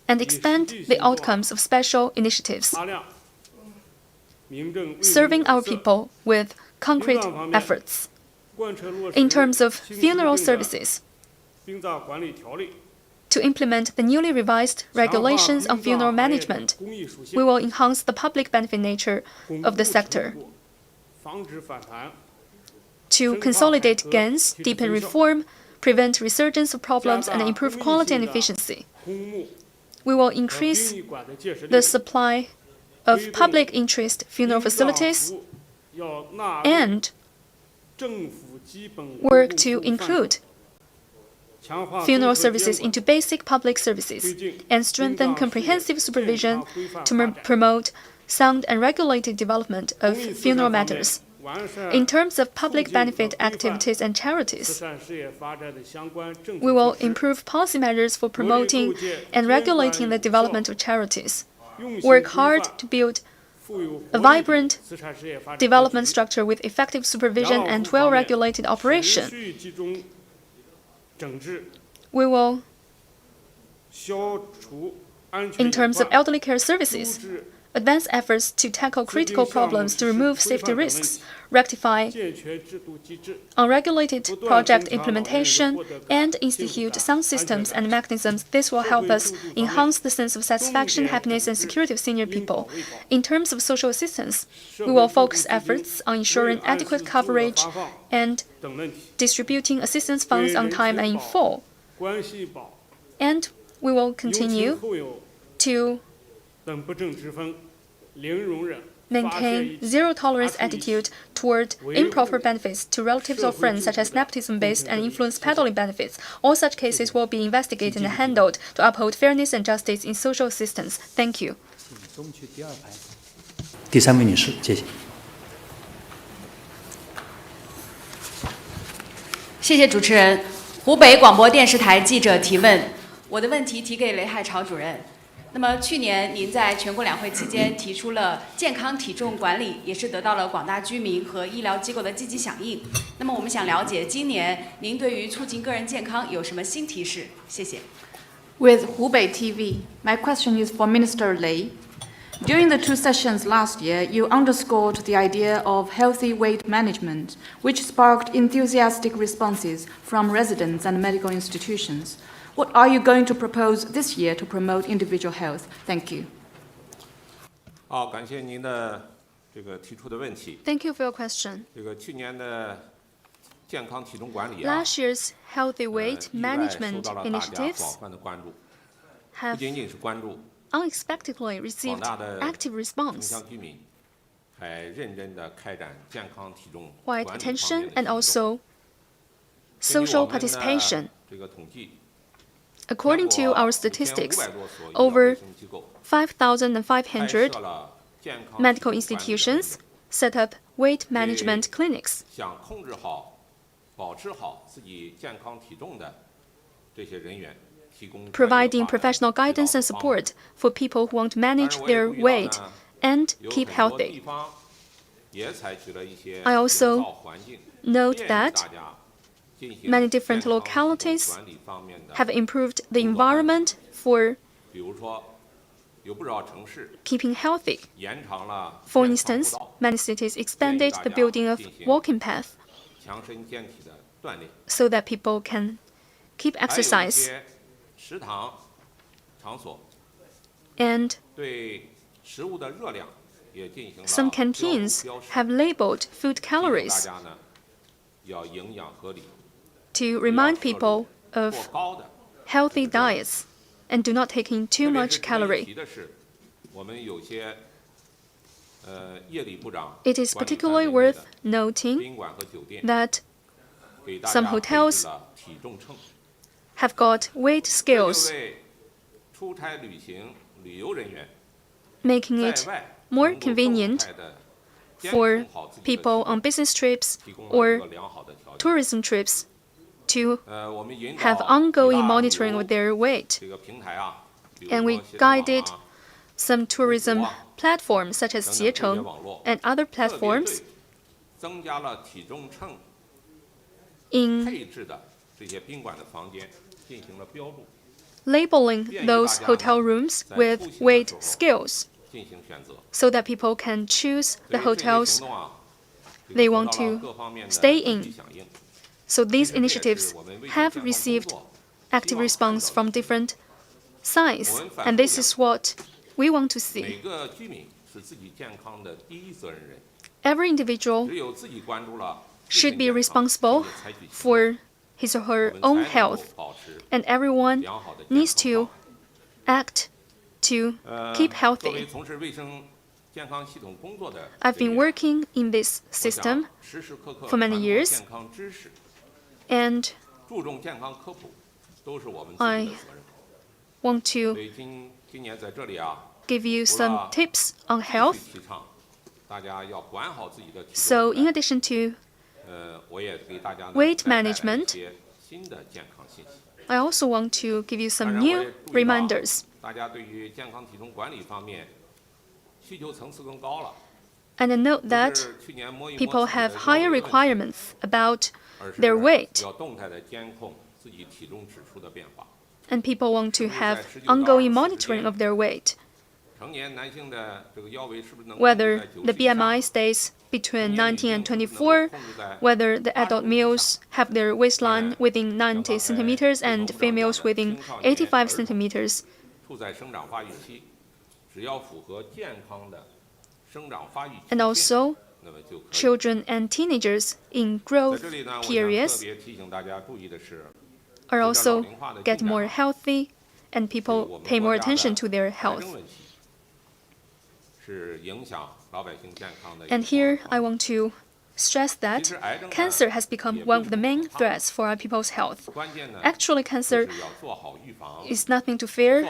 and expand the outcomes of special initiatives, serving our people with concrete efforts. In terms of funeral services, to implement the newly revised regulations on funeral management, we will enhance the public benefit nature of the sector. To consolidate gains, deepen reform, prevent resurgence of problems, and improve quality and efficiency, we will increase the supply of public interest funeral facilities and work to include funeral services into basic public services and strengthen comprehensive supervision to promote sound and regulated development of funeral matters. In terms of public benefit activities and charities, we will improve policy measures for promoting and regulating the development of charities, work hard to build a vibrant development structure with effective supervision and well-regulated operation. We will, in terms of elderly care services, advance efforts to tackle critical problems to remove safety risks, rectify unregulated project implementation, and institute sound systems and mechanisms. This will help us enhance the sense of satisfaction, happiness, and security of senior people. In terms of social assistance, we will focus efforts on ensuring adequate coverage and distributing assistance funds on time and in full. And we will continue to maintain zero-tolerance attitude toward improper benefits to relatives or friends, such as nepotism-based and influence peddling benefits. All such cases will be investigated and handled to uphold fairness and justice in social assistance. Thank you. 第三位女士，谢谢。谢谢主持人。湖北广播电视台记者提问，我的问题提给雷海潮主任。那么去年您在全国两会期间提出了健康体重管理，也是得到了广大居民和医疗机构的积极响应。那么我们想了解，今年您对于促进个人健康有什么新提示？谢谢。With Hubei TV, my question is for Minister Lei. During the two sessions last year, you underscored the idea of healthy weight management, which sparked enthusiastic responses from residents and medical institutions. What are you going to propose this year to promote individual health? Thank you. 好，感谢您的这个提出的问题。Thank you for your question. 这个去年的健康体重管理 Last year's healthy weight management initiatives 不仅仅是关注 unexpectedly received active response, wide attention, and also social participation. According to our statistics, over 5,500 medical institutions set up weight management clinics. providing professional guidance and support for people who want to manage their weight and keep healthy. I also note that many different localities have improved the environment for keeping healthy. For instance, many cities expanded the building of walking paths so that people can keep exercise. And some canteens have labeled food calories to remind people of healthy diets and do not take in too much calorie. It is particularly worth noting that some hotels have got weight scales, making it more convenient for people on business trips or tourism trips to have ongoing monitoring of their weight. And we guided some tourism platforms such as Haichao and other platforms in labeling those hotel rooms with weight scales so that people can choose the hotels they want to stay in. So these initiatives have received active response from different sides, and this is what we want to see. Every individual should be responsible for his or her own health, and everyone needs to act to keep healthy. I've been working in this system for many years, and I want to give you some tips on health. So in addition to weight management, I also want to give you some new reminders. And I note that people have higher requirements about their weight. And people want to have ongoing monitoring of their weight. Whether the BMI stays between 19 and 24, whether the adult males have their waistline within 90 centimeters and females within 85 centimeters. And also, children and teenagers in growth periods are also getting more healthy, and people pay more attention to their health. And here I want to stress that cancer has become one of the main threats for our people's health. Actually, cancer is nothing to fear.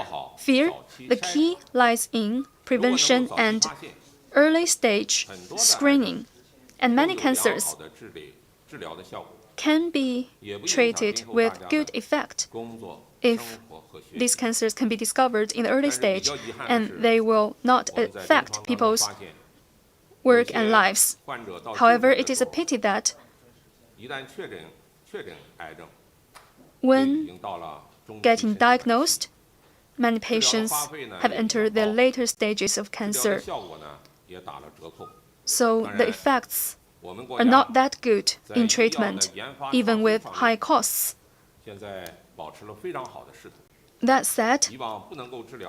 The key lies in prevention and early stage screening. And many cancers can be treated with good effect if these cancers can be discovered in the early stage, and they will not affect people's work and lives. However, it is a pity that when getting diagnosed, many patients have entered the later stages of cancer. So the effects are not that good in treatment, even with high costs. That said,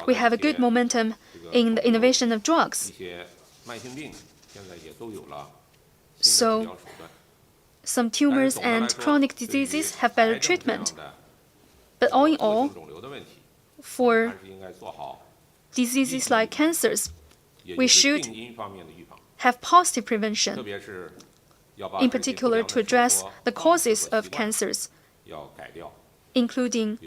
we have a good momentum in the innovation of drugs. So, some tumors and chronic diseases have better treatment. But all in all, for diseases like cancers, we should have positive prevention, in particular to address the causes of cancers, including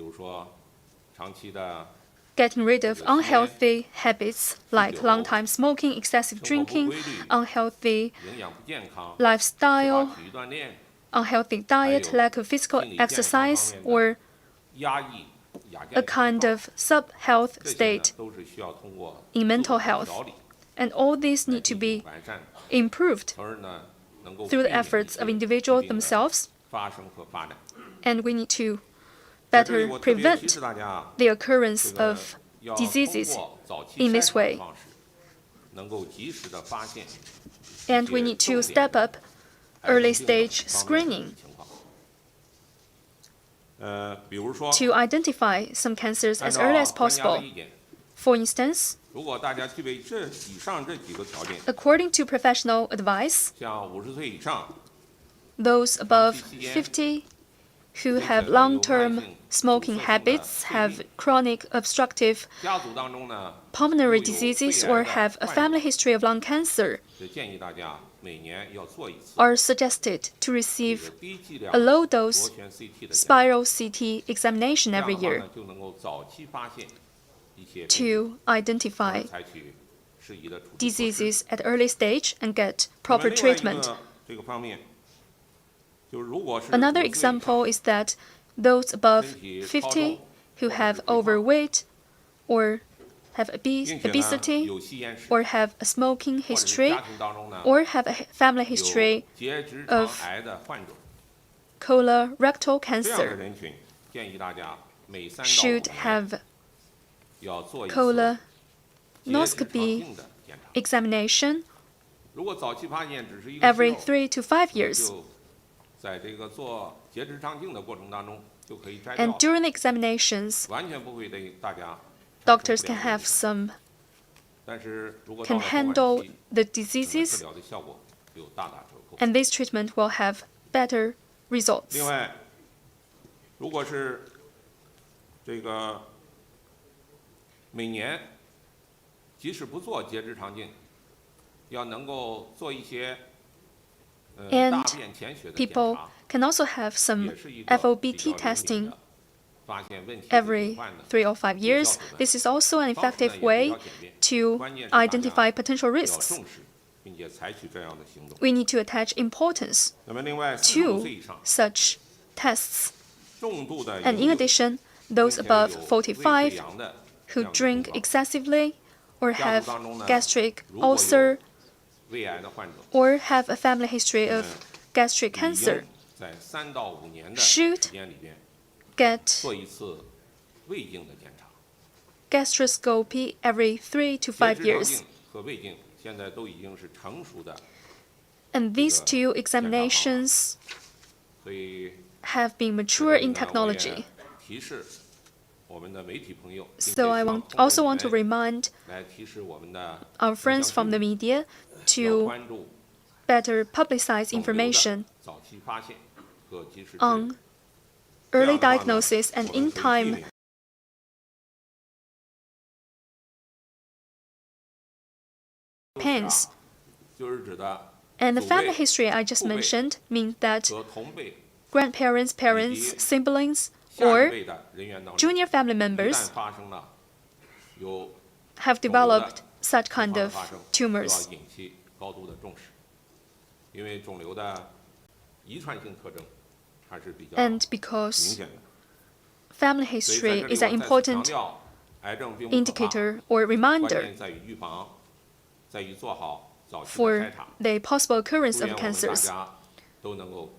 getting rid of unhealthy habits like long-time smoking, excessive drinking, unhealthy lifestyle, unhealthy diet, lack of physical exercise, or a kind of sub-health state in mental health. And all these need to be improved through the efforts of individuals themselves. And we need to better prevent the occurrence of diseases in this way. And we need to step up early stage screening to identify some cancers as early as possible. For instance, according to professional advice, those above 50 who have long-term smoking habits, have chronic obstructive pulmonary diseases, or have a family history of lung cancer, are suggested to receive a low-dose spiral CT examination every year to identify diseases at early stage and get proper treatment. Another example is that those above 50 who have overweight or have obesity or have a smoking history or have a family history of colorectal cancer should have colonoscopy examination every 3 to 5 years. And during the examinations, doctors can handle the diseases, and this treatment will have better results. And people can also have some FOBT testing every 3 or 5 years. This is also an effective way to identify potential risks. We need to attach importance to such tests. And in addition, those above 45 who drink excessively or have gastric ulcer or have a family history of gastric cancer should get gastroscopy every 3 to 5 years. And these two examinations have been mature in technology. So I also want to remind our friends from the media to better publicize information on early diagnosis and in-time pains. And the family history I just mentioned means that grandparents, parents, siblings, or junior family members have developed such kind of tumors. And because family history is an important indicator or reminder for the possible occurrence of cancers.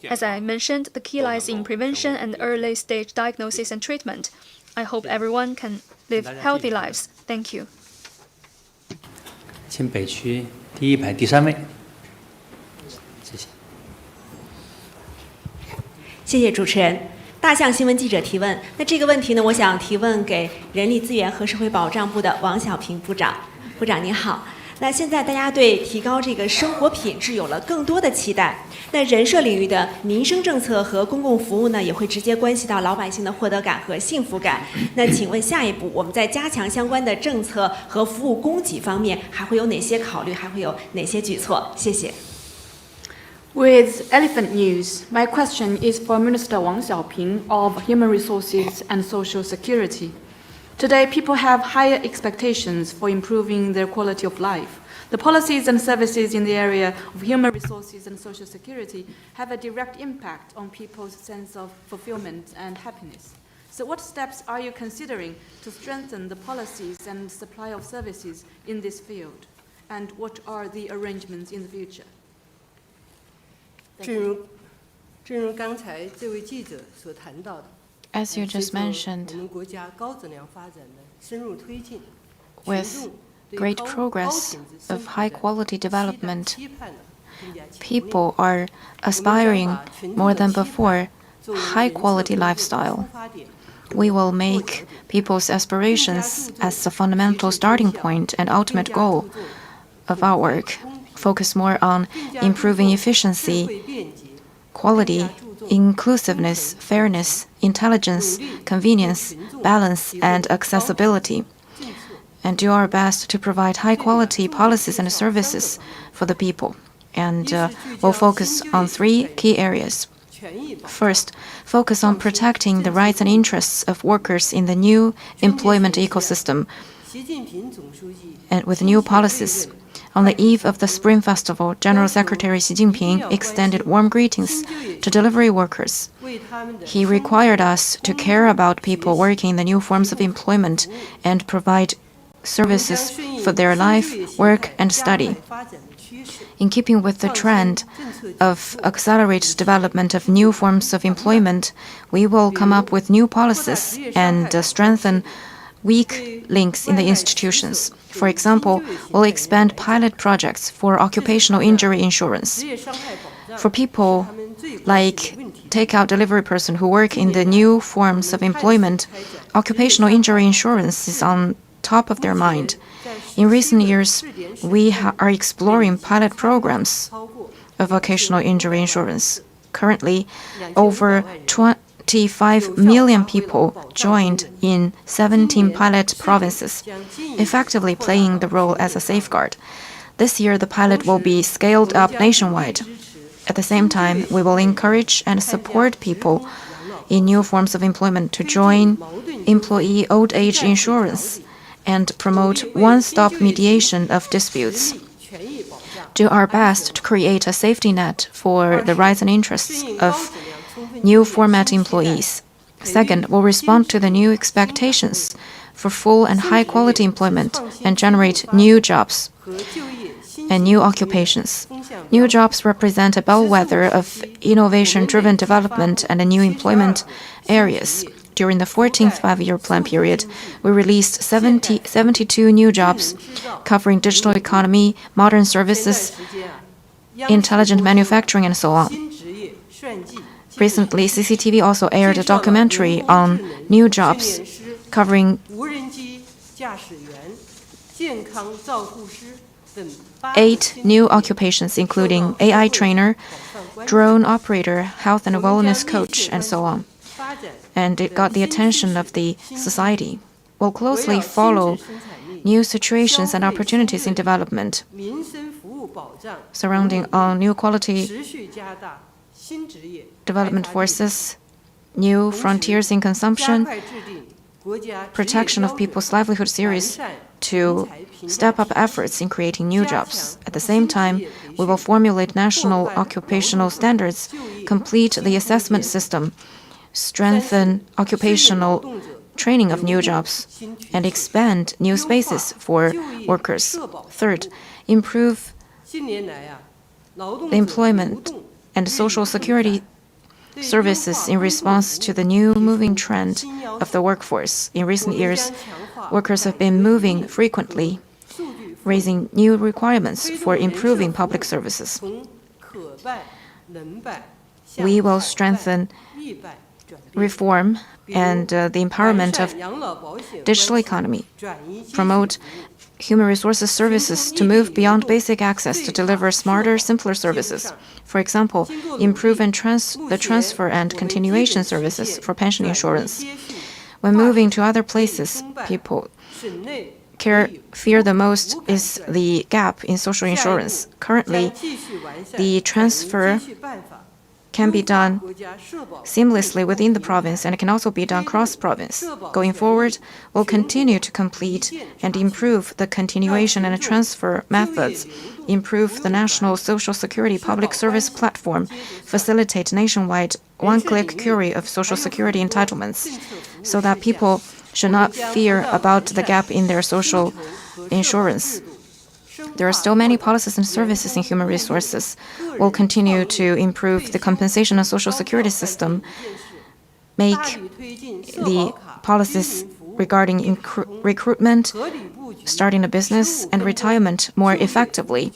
As I mentioned, the key lies in prevention and early stage diagnosis and treatment. I hope everyone can live healthy lives. Thank you. 请北区第一排第3位。谢谢。谢谢主持人。大象新闻记者提问。那这个问题呢，我想提问给人力资源和社会保障部的王小平部长。部长您好。那现在大家对提高这个生活品质有了更多的期待。那人社领域的民生政策和公共服务呢，也会直接关系到老百姓的获得感和幸福感。那请问下一步我们在加强相关的政策和服务供给方面，还会有哪些考虑？还会有哪些举措？谢谢。With elephant news, my question is for Minister Wang Xiaoping of Human Resources and Social Security. Today, people have higher expectations for improving their quality of life. The policies and services in the area of human resources and social security have a direct impact on people's sense of fulfillment and happiness. So what steps are you considering to strengthen the policies and supply of services in this field? And what are the arrangements in the future? 正如刚才这位记者所谈到的， As you just mentioned, 我们国家高质量发展的深入推进， with great progress of high-quality development, people are aspiring more than before high-quality lifestyle. We will make people's aspirations as the fundamental starting point and ultimate goal of our work. Focus more on improving efficiency, quality, inclusiveness, fairness, intelligence, convenience, balance, and accessibility, and do our best to provide high-quality policies and services for the people. And we'll focus on 3 key areas. First, focus on protecting the rights and interests of workers in the new employment ecosystem and with new policies. On the eve of the Spring Festival, General Secretary Xi Jinping extended warm greetings to delivery workers. He required us to care about people working in the new forms of employment and provide services for their life, work, and study. In keeping with the trend of accelerated development of new forms of employment, we will come up with new policies and strengthen weak links in the institutions. For example, we'll expand pilot projects for occupational injury insurance. For people like takeout delivery person who work in the new forms of employment, occupational injury insurance is on top of their mind. In recent years, we are exploring pilot programs of vocational injury insurance. Currently, over 25 million people joined in 17 pilot provinces, effectively playing the role as a safeguard. This year, the pilot will be scaled up nationwide. At the same time, we will encourage and support people in new forms of employment to join employee old age insurance and promote one-stop mediation of disputes. Do our best to create a safety net for the rights and interests of new format employees. Second, we'll respond to the new expectations for full and high-quality employment and generate new jobs and new occupations. New jobs represent a bellwether of innovation-driven development and new employment areas. During the 14th five-year plan period, we released 72 new jobs covering digital economy, modern services, intelligent manufacturing, and so on. Recently, CCTV also aired a documentary on new jobs covering 8 new occupations, including AI trainer, drone operator, health and wellness coach, and so on. And it got the attention of the society. We'll closely follow new situations and opportunities in development surrounding all new quality development forces, new frontiers in consumption, protection of people's livelihood series to step up efforts in creating new jobs. At the same time, we will formulate national occupational standards, complete the assessment system, strengthen occupational training of new jobs, and expand new spaces for workers. Third, improve the employment and social security services in response to the new moving trend of the workforce. In recent years, workers have been moving frequently, raising new requirements for improving public services. We will strengthen reform and the empowerment of digital economy, promote human resources services to move beyond basic access to deliver smarter, simpler services. For example, improve and the transfer and continuation services for pension insurance. When moving to other places, people fear the most is the gap in social insurance. Currently, the transfer can be done seamlessly within the province and can also be done cross-province. Going forward, we'll continue to complete and improve the continuation and transfer methods, improve the national social security public service platform, facilitate nationwide one-click query of social security entitlements, so that people should not fear about the gap in their social insurance. There are still many policies and services in human resources. We'll continue to improve the compensation and social security system, make the policies regarding recruitment, starting a business, and retirement more effectively.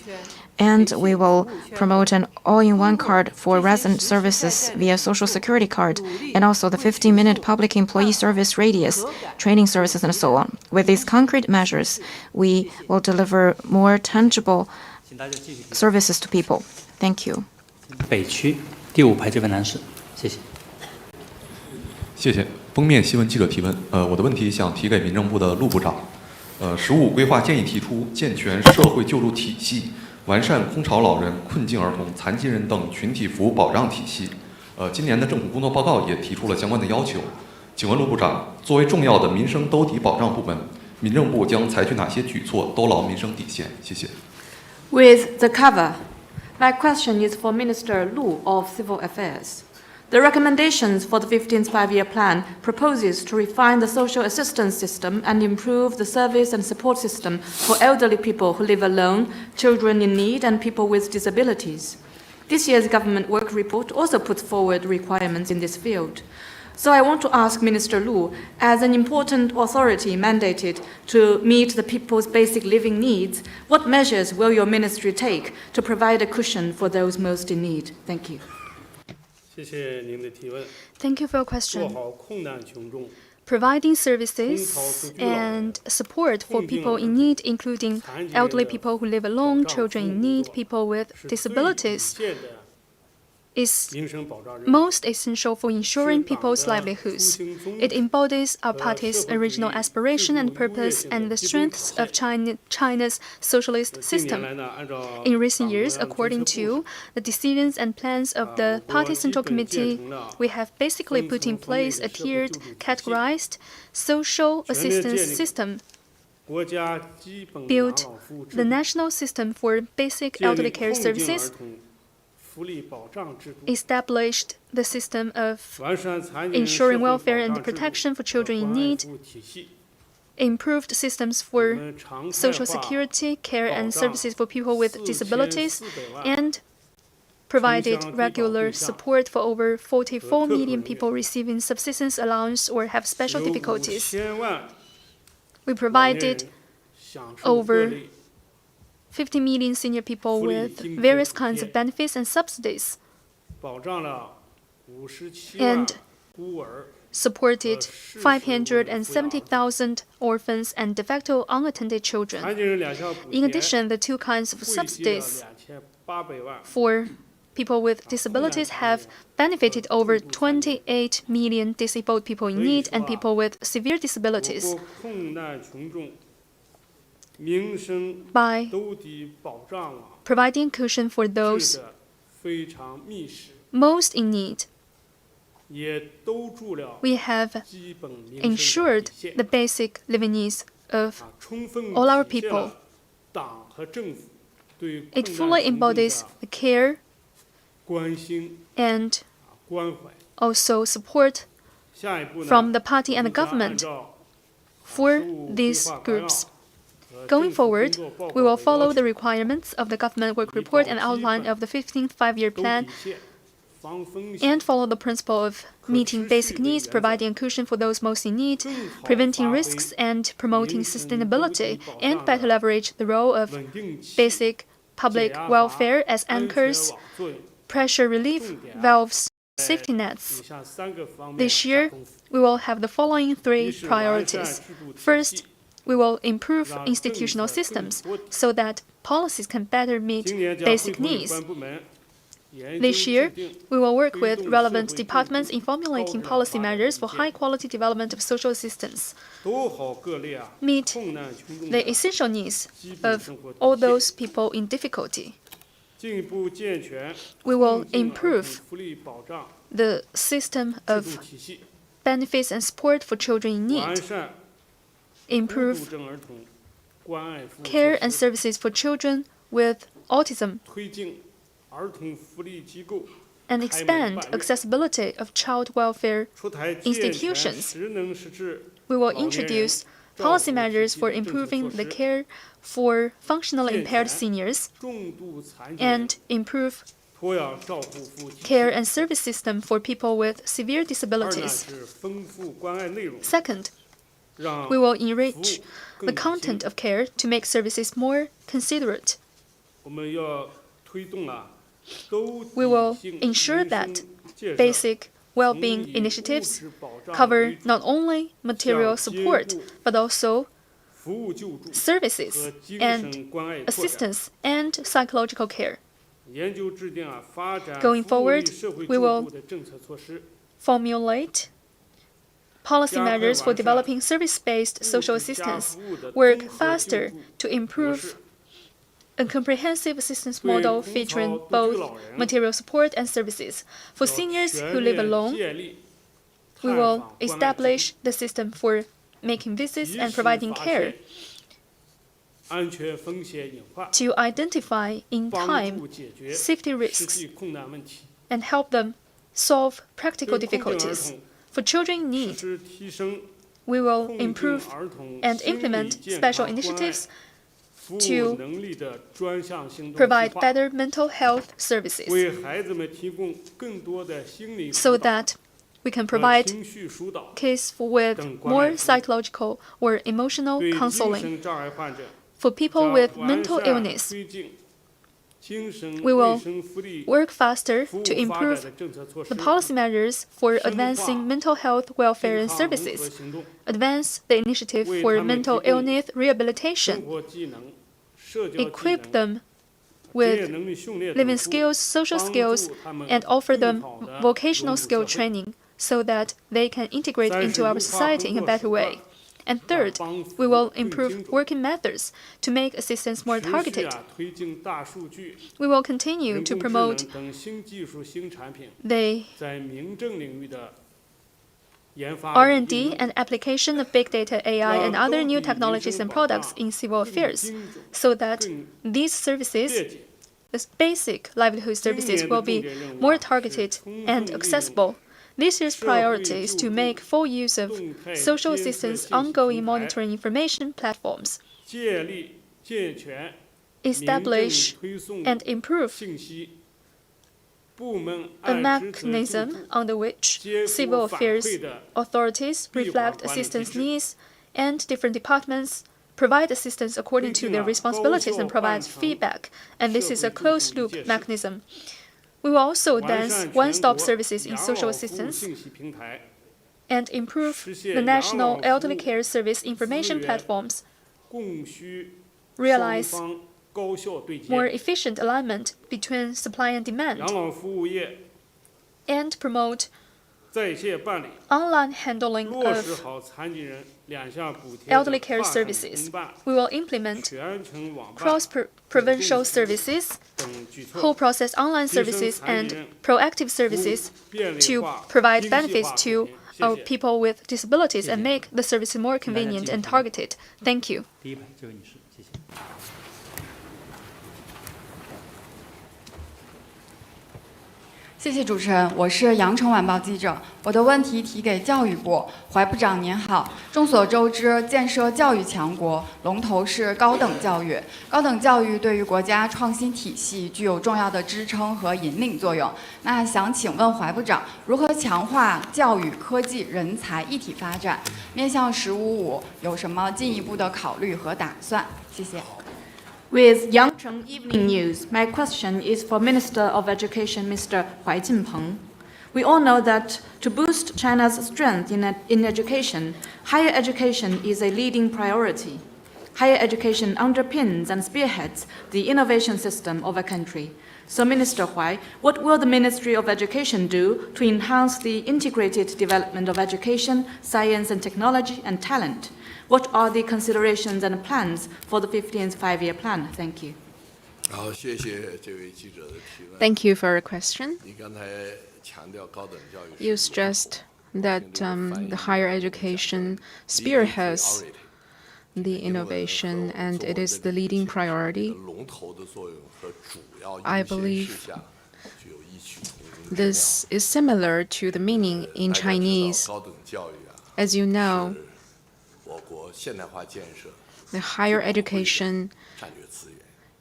And we will promote an all-in-one card for resident services via social security card, and also the 15-minute public employee service radius, training services, and so on. With these concrete measures, we will deliver more tangible services to people. Thank you. 北区第5排这位男士，谢谢。谢谢。封面新闻记者提问，我的问题想提给民政部的陆部长。“15规划建议提出健全社会救助体系。 完善空巢老人、困境儿童、残疾人等群体服务保障体系。今年的政府工作报告也提出了相关的要求。请问陆部长，作为重要的民生兜底保障部门，民政部将采取哪些举措兜牢民生底线？谢谢。With the cover, my question is for Minister Lu of Civil Affairs. The recommendations for the 15th Five-Year Plan proposes to refine the social assistance system and improve the service and support system for elderly people who live alone, children in need, and people with disabilities. This year's government work report also puts forward requirements in this field. So I want to ask Minister Lu, as an important authority mandated to meet the people's basic living needs, what measures will your ministry take to provide a cushion for those most in need? Thank you. Thank you for your question. Providing services and support for people in need, including elderly people who live alone, children in need, people with disabilities, is most essential for ensuring people's livelihoods. It embodies our party's original aspiration and purpose and the strengths of China's socialist system. In recent years, according to the decisions and plans of the Party Central Committee, we have basically put in place a tiered, categorized social assistance system, built the national system for basic elderly care services, established the system of ensuring welfare and protection for children in need, improved systems for social security, care and services for people with disabilities, and provided regular support for over 44 million people receiving subsistence allowance or have special difficulties. We provided over 50 million senior people with various kinds of benefits and subsidies, and supported 570,000 orphans and de facto unattended children. In addition, the two kinds of subsidies for people with disabilities have benefited over 28 million disabled people in need and people with severe disabilities. By providing cushion for those most in need, we have ensured the basic living needs of all our people. It fully embodies the care and also support from the party and the government for these groups. Going forward, we will follow the requirements of the government work report and outline of the 15th Five-Year Plan and follow the principle of meeting basic needs, providing a cushion for those most in need, preventing risks, and promoting sustainability, and better leverage the role of basic public welfare as anchors, pressure relief valves, safety nets. This year, we will have the following three priorities. First, we will improve institutional systems so that policies can better meet basic needs. This year, we will work with relevant departments in formulating policy measures for high-quality development of social assistance, meet the essential needs of all those people in difficulty. We will improve the system of benefits and support for children in need, improve care and services for children with autism, and expand accessibility of child welfare institutions. We will introduce policy measures for improving the care for functionally impaired seniors and improve care and service system for people with severe disabilities. Second, we will enrich the content of care to make services more considerate. We will ensure that basic well-being initiatives cover not only material support, but also services and assistance and psychological care. Going forward, we will formulate policy measures for developing service-based social assistance, work faster to improve a comprehensive assistance model featuring both material support and services. For seniors who live alone, we will establish the system for making visits and providing care to identify in time safety risks and help them solve practical difficulties. For children in need, we will improve and implement special initiatives to provide better mental health services so that we can provide kids with more psychological or emotional counseling. For people with mental illness, we will work faster to improve the policy measures for advancing mental health welfare and services, advance the initiative for mental illness rehabilitation, equip them with living skills, social skills, and offer them vocational skill training so that they can integrate into our society in a better way. And third, we will improve working methods to make assistance more targeted. We will continue to promote the R&D and application of big data, AI, and other new technologies and products in civil affairs, so that these services, the basic livelihood services, will be more targeted and accessible. This year's priority is to make full use of social assistance ongoing monitoring information platforms, establish and improve a mechanism under which civil affairs authorities reflect assistance needs and different departments provide assistance according to their responsibilities and provide feedback. And this is a closed-loop mechanism. We will also advance one-stop services in social assistance and improve the national elderly care service information platforms, realize more efficient alignment between supply and demand, and promote online handling of elderly care services. We will implement cross-provincial services, whole-process online services, and proactive services to provide benefits to people with disabilities and make the services more convenient and targeted. Thank you. 谢谢主持人，我是羊城晚报记者。我的问题提给教育部，怀部长您好。众所周知，建设教育强国，龙头是高等教育。高等教育对于国家创新体系具有重要的支撑和引领作用。那想请问怀部长，如何强化教育、科技、人才一体发展？面向“15+5”有什么进一步的考虑和打算？谢谢。 With Yangcheng Evening News, my question is for Minister of Education, Mr. Huai Jinpeng. We all know that to boost China's strength in education, higher education is a leading priority. Higher education underpins and spearheads the innovation system of a country. So, Minister Huai, what will the Ministry of Education do to enhance the integrated development of education, science and technology and talent? What are the considerations and plans for the 15th five-year plan? Thank you. Thank you for your question. You stressed that the higher education spearheads the innovation and it is the leading priority. I believe this is similar to the meaning in Chinese. As you know, the higher education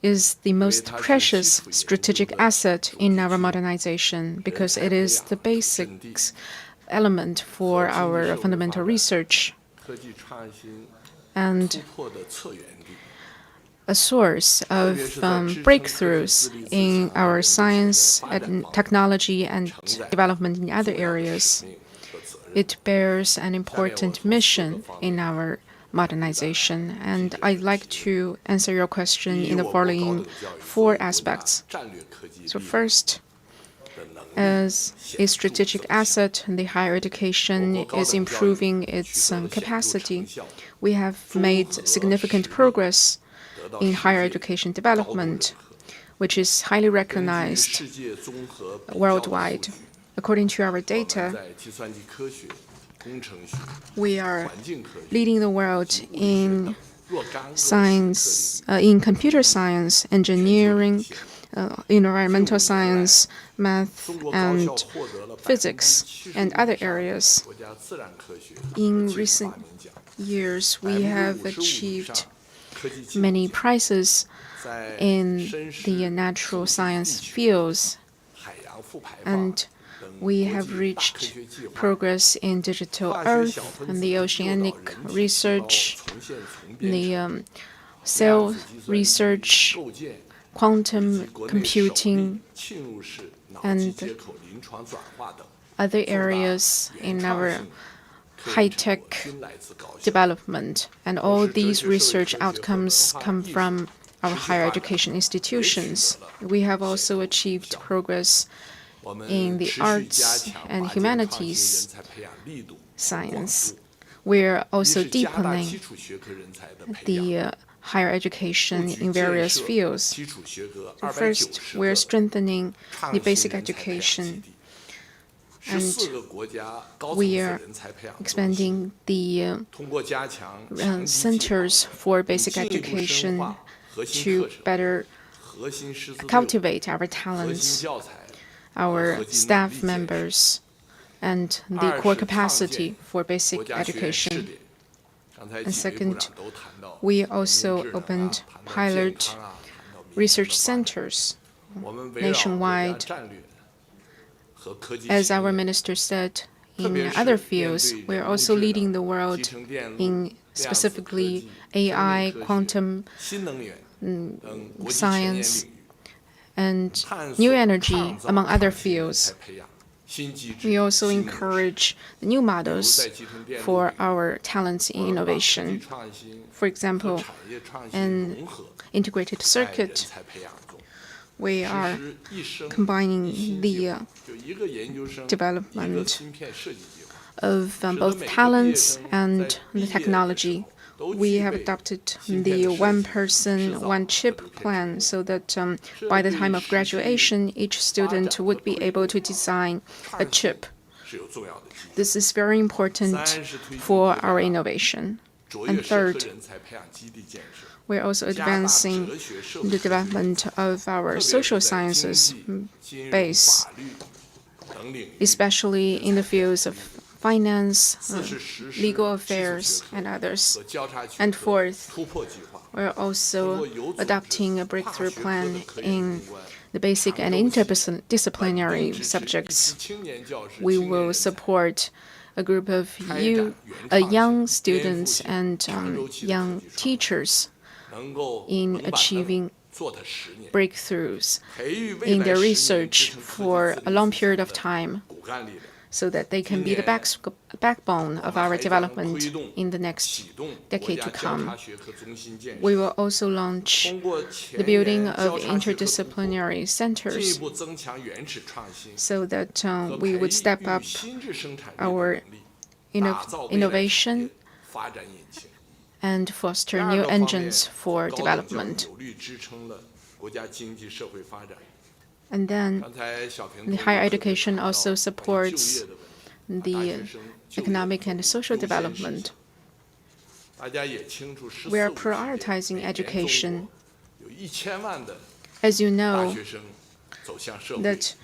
is the most precious strategic asset in our modernization because it is the basic element for our fundamental research and a source of breakthroughs in our science and technology and development in other areas. It bears an important mission in our modernization, and I'd like to answer your question in the following 4 aspects. So first, as a strategic asset, the higher education is improving its capacity. We have made significant progress in higher education development, which is highly recognized worldwide. According to our data, we are leading the world in science, in computer science, engineering, environmental science, math, and physics, and other areas. In recent years, we have achieved many prizes in the natural science fields, and we have reached progress in digital earth and the oceanic research, the cell research, quantum computing, and other areas in our high-tech development. And all these research outcomes come from our higher education institutions. We have also achieved progress in the arts and humanities science. We're also deepening the higher education in various fields. So first, we're strengthening the basic education, and we are expanding the centers for basic education to better cultivate our talents, our staff members, and the core capacity for basic education. And second, we also opened pilot research centers nationwide. As our minister said, in other fields, we're also leading the world in specifically AI, quantum science, and new energy, among other fields. We also encourage the new models for our talents in innovation. For example, an integrated circuit, we are combining the development of both talents and the technology. We have adopted the one-person, one-chip plan so that by the time of graduation, each student would be able to design a chip. This is very important for our innovation. And third, we're also advancing the development of our social sciences base, especially in the fields of finance, legal affairs, and others. And fourth, we're also adopting a breakthrough plan in the basic and interdisciplinary subjects. We will support a group of young students and young teachers in achieving breakthroughs in their research for a long period of time, so that they can be the backbone of our development in the next decade to come. We will also launch the building of interdisciplinary centers so that we would step up our innovation and foster new engines for development. And then the higher education also supports the economic and social development. We are prioritizing education. As you know, that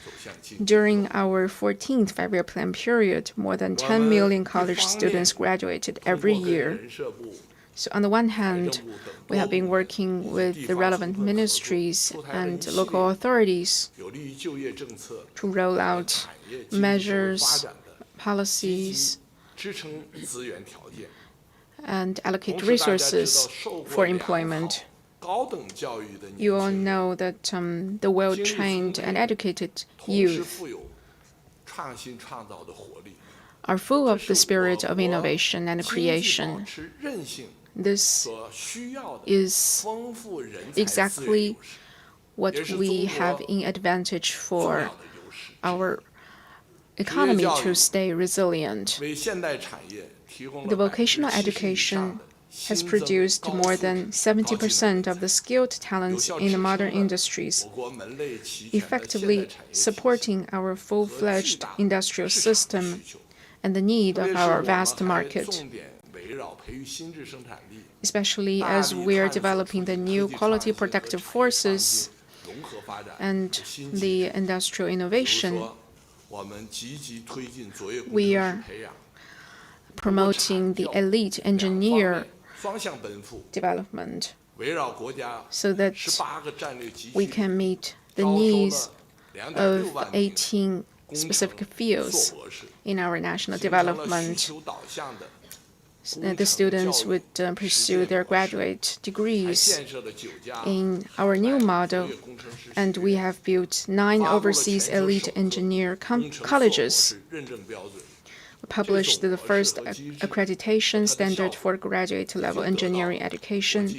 during our 14th five-year plan period, more than 10 million college students graduated every year. So on the one hand, we have been working with the relevant ministries and local authorities to roll out measures, policies, and allocate resources for employment. You all know that the well-trained and educated youth are full of the spirit of innovation and creation. This is exactly what we have in advantage for our economy to stay resilient. The vocational education has produced more than 70% of the skilled talents in the modern industries, effectively supporting our full-fledged industrial system and the need of our vast market, especially as we are developing the new quality productive forces and the industrial innovation. We are promoting the elite engineer development so that we can meet the needs of 18 specific fields in our national development. The students would pursue their graduate degrees in our new model, and we have built 9 overseas elite engineer colleges. We published the first accreditation standard for graduate-level engineering education.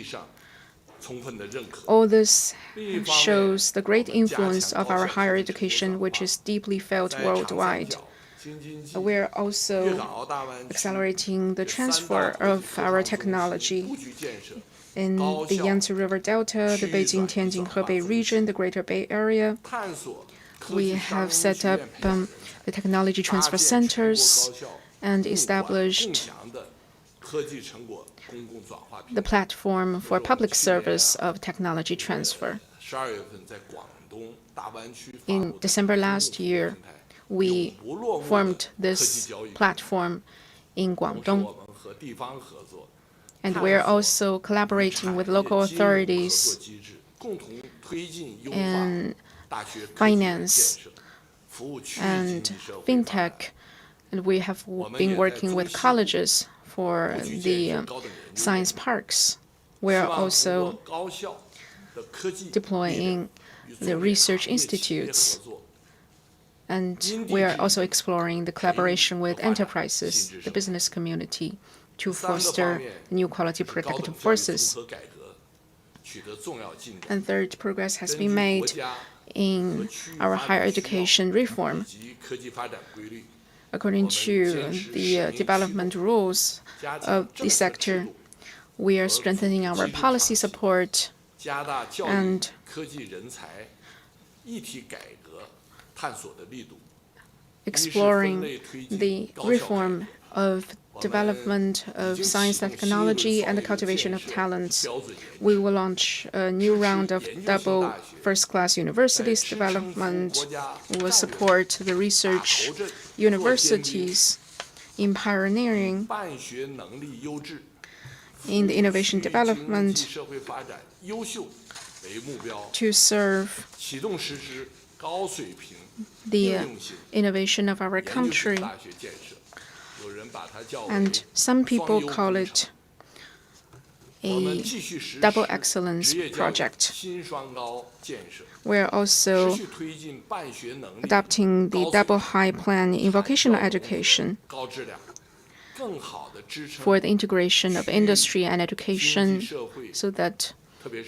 All this shows the great influence of our higher education, which is deeply felt worldwide. We are also accelerating the transfer of our technology in the Yangtze River Delta, the Beijing-Tianjin-Hebei region, the Greater Bay Area. We have set up the technology transfer centers and established the platform for public service of technology transfer. In December last year, we formed this platform in Guangdong. And we're also collaborating with local authorities in finance and fintech. And we have been working with colleges for the science parks. We're also deploying the research institutes. And we are also exploring the collaboration with enterprises, the business community, to foster new quality productive forces. And third, progress has been made in our higher education reform. According to the development rules of the sector, we are strengthening our policy support and exploring the reform of development of science and technology and the cultivation of talents. We will launch a new round of double first-class universities development. We will support the research universities in pioneering in the innovation development to serve the innovation of our country. And some people call it a double excellence project. We're also adopting the double high plan in vocational education for the integration of industry and education so that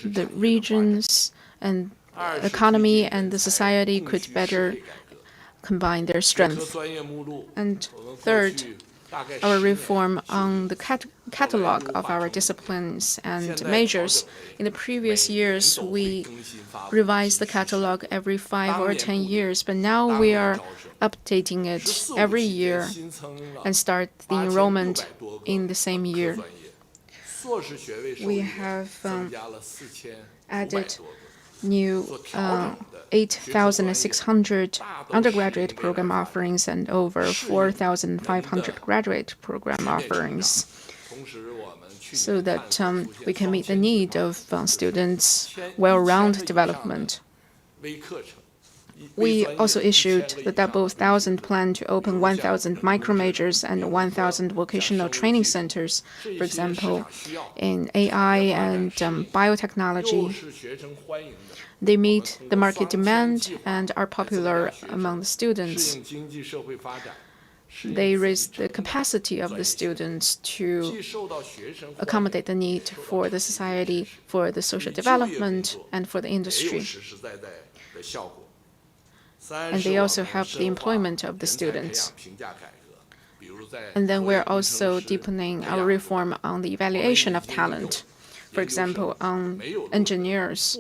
the regions and economy and the society could better combine their strength. And third, our reform on the catalog of our disciplines and majors. In the previous years, we revised the catalog every 5 or 10 years, but now we are updating it every year and start the enrollment in the same year. We have added new 8,600 undergraduate program offerings and over 4,500 graduate program offerings, so that we can meet the need of students' well-rounded development. We also issued the Double 1,000 plan to open 1,000 micro-majors and 1,000 vocational training centers, for example, in AI and biotechnology. They meet the market demand and are popular among the students. They raise the capacity of the students to accommodate the need for the society, for the social development, and for the industry. And they also help the employment of the students. And then we're also deepening our reform on the evaluation of talent. For example, on engineers,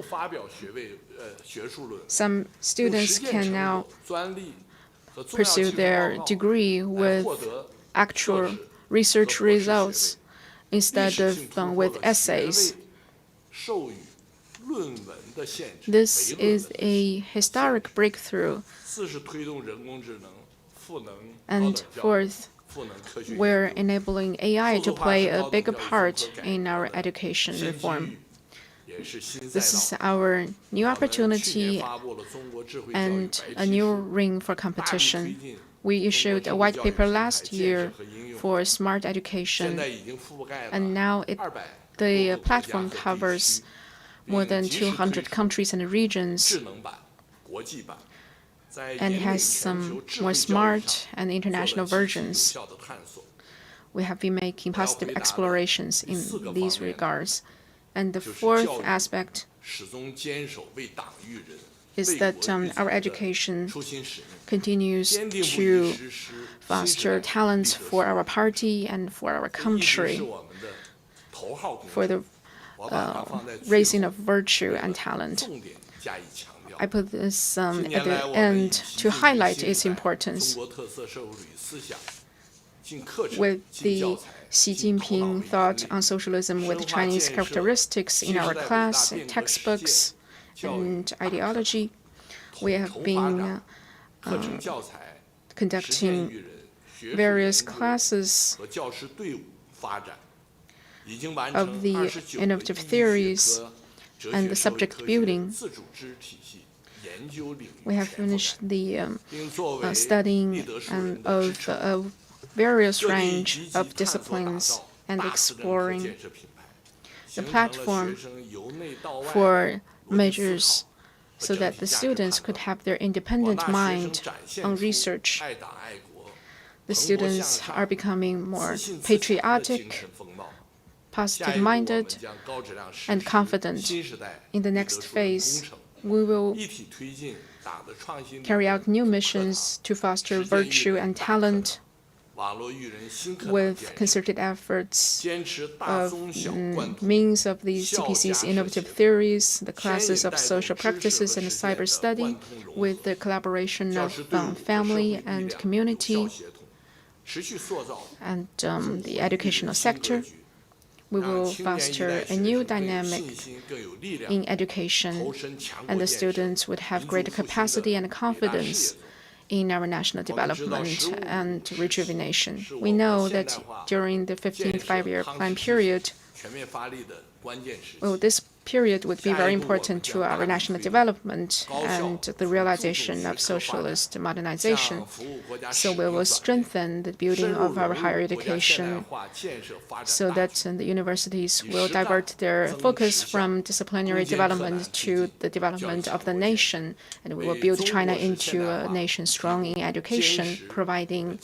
some students can now pursue their degree with actual research results instead of with essays. This is a historic breakthrough. And fourth, we're enabling AI to play a bigger part in our education reform. This is our new opportunity and a new ring for competition. We issued a white paper last year for smart education, and now the platform covers more than 200 countries and regions, and has some more smart and international versions. We have been making positive explorations in these regards. And the fourth aspect is that our education continues to foster talents for our party and for our country, for the raising of virtue and talent. I put this at the end to highlight its importance. With the Xi Jinping thought on socialism with Chinese characteristics in our class, textbooks, and ideology, we have been conducting various classes of the innovative theories and the subject building. We have finished the studying of a various range of disciplines and exploring the platform for majors so that the students could have their independent mind on research. The students are becoming more patriotic, positive-minded, and confident. In the next phase, we will carry out new missions to foster virtue and talent with concerted efforts of means of these CPC's innovative theories, the classes of social practices and cyber study, with the collaboration of family and community and the educational sector. We will foster a new dynamic in education, and the students would have greater capacity and confidence in our national development and rejuvenation. We know that during the 15th five-year plan period, this period would be very important to our national development and the realization of socialist modernization. So we will strengthen the building of our higher education so that the universities will divert their focus from disciplinary development to the development of the nation, and we will build China into a nation strong in education, providing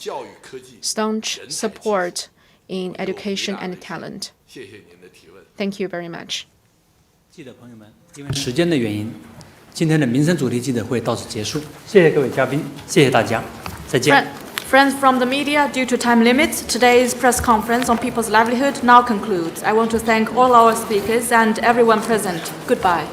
staunch support in education and talent. Thank you very much. 记者朋友们，因为时间的原因，今天的民生主题记者会到此结束。谢谢各位嘉宾，谢谢大家，再见。Friends from the media, due to time limits, today's press conference on people's livelihood now concludes. I want to thank all our speakers and everyone present. Goodbye.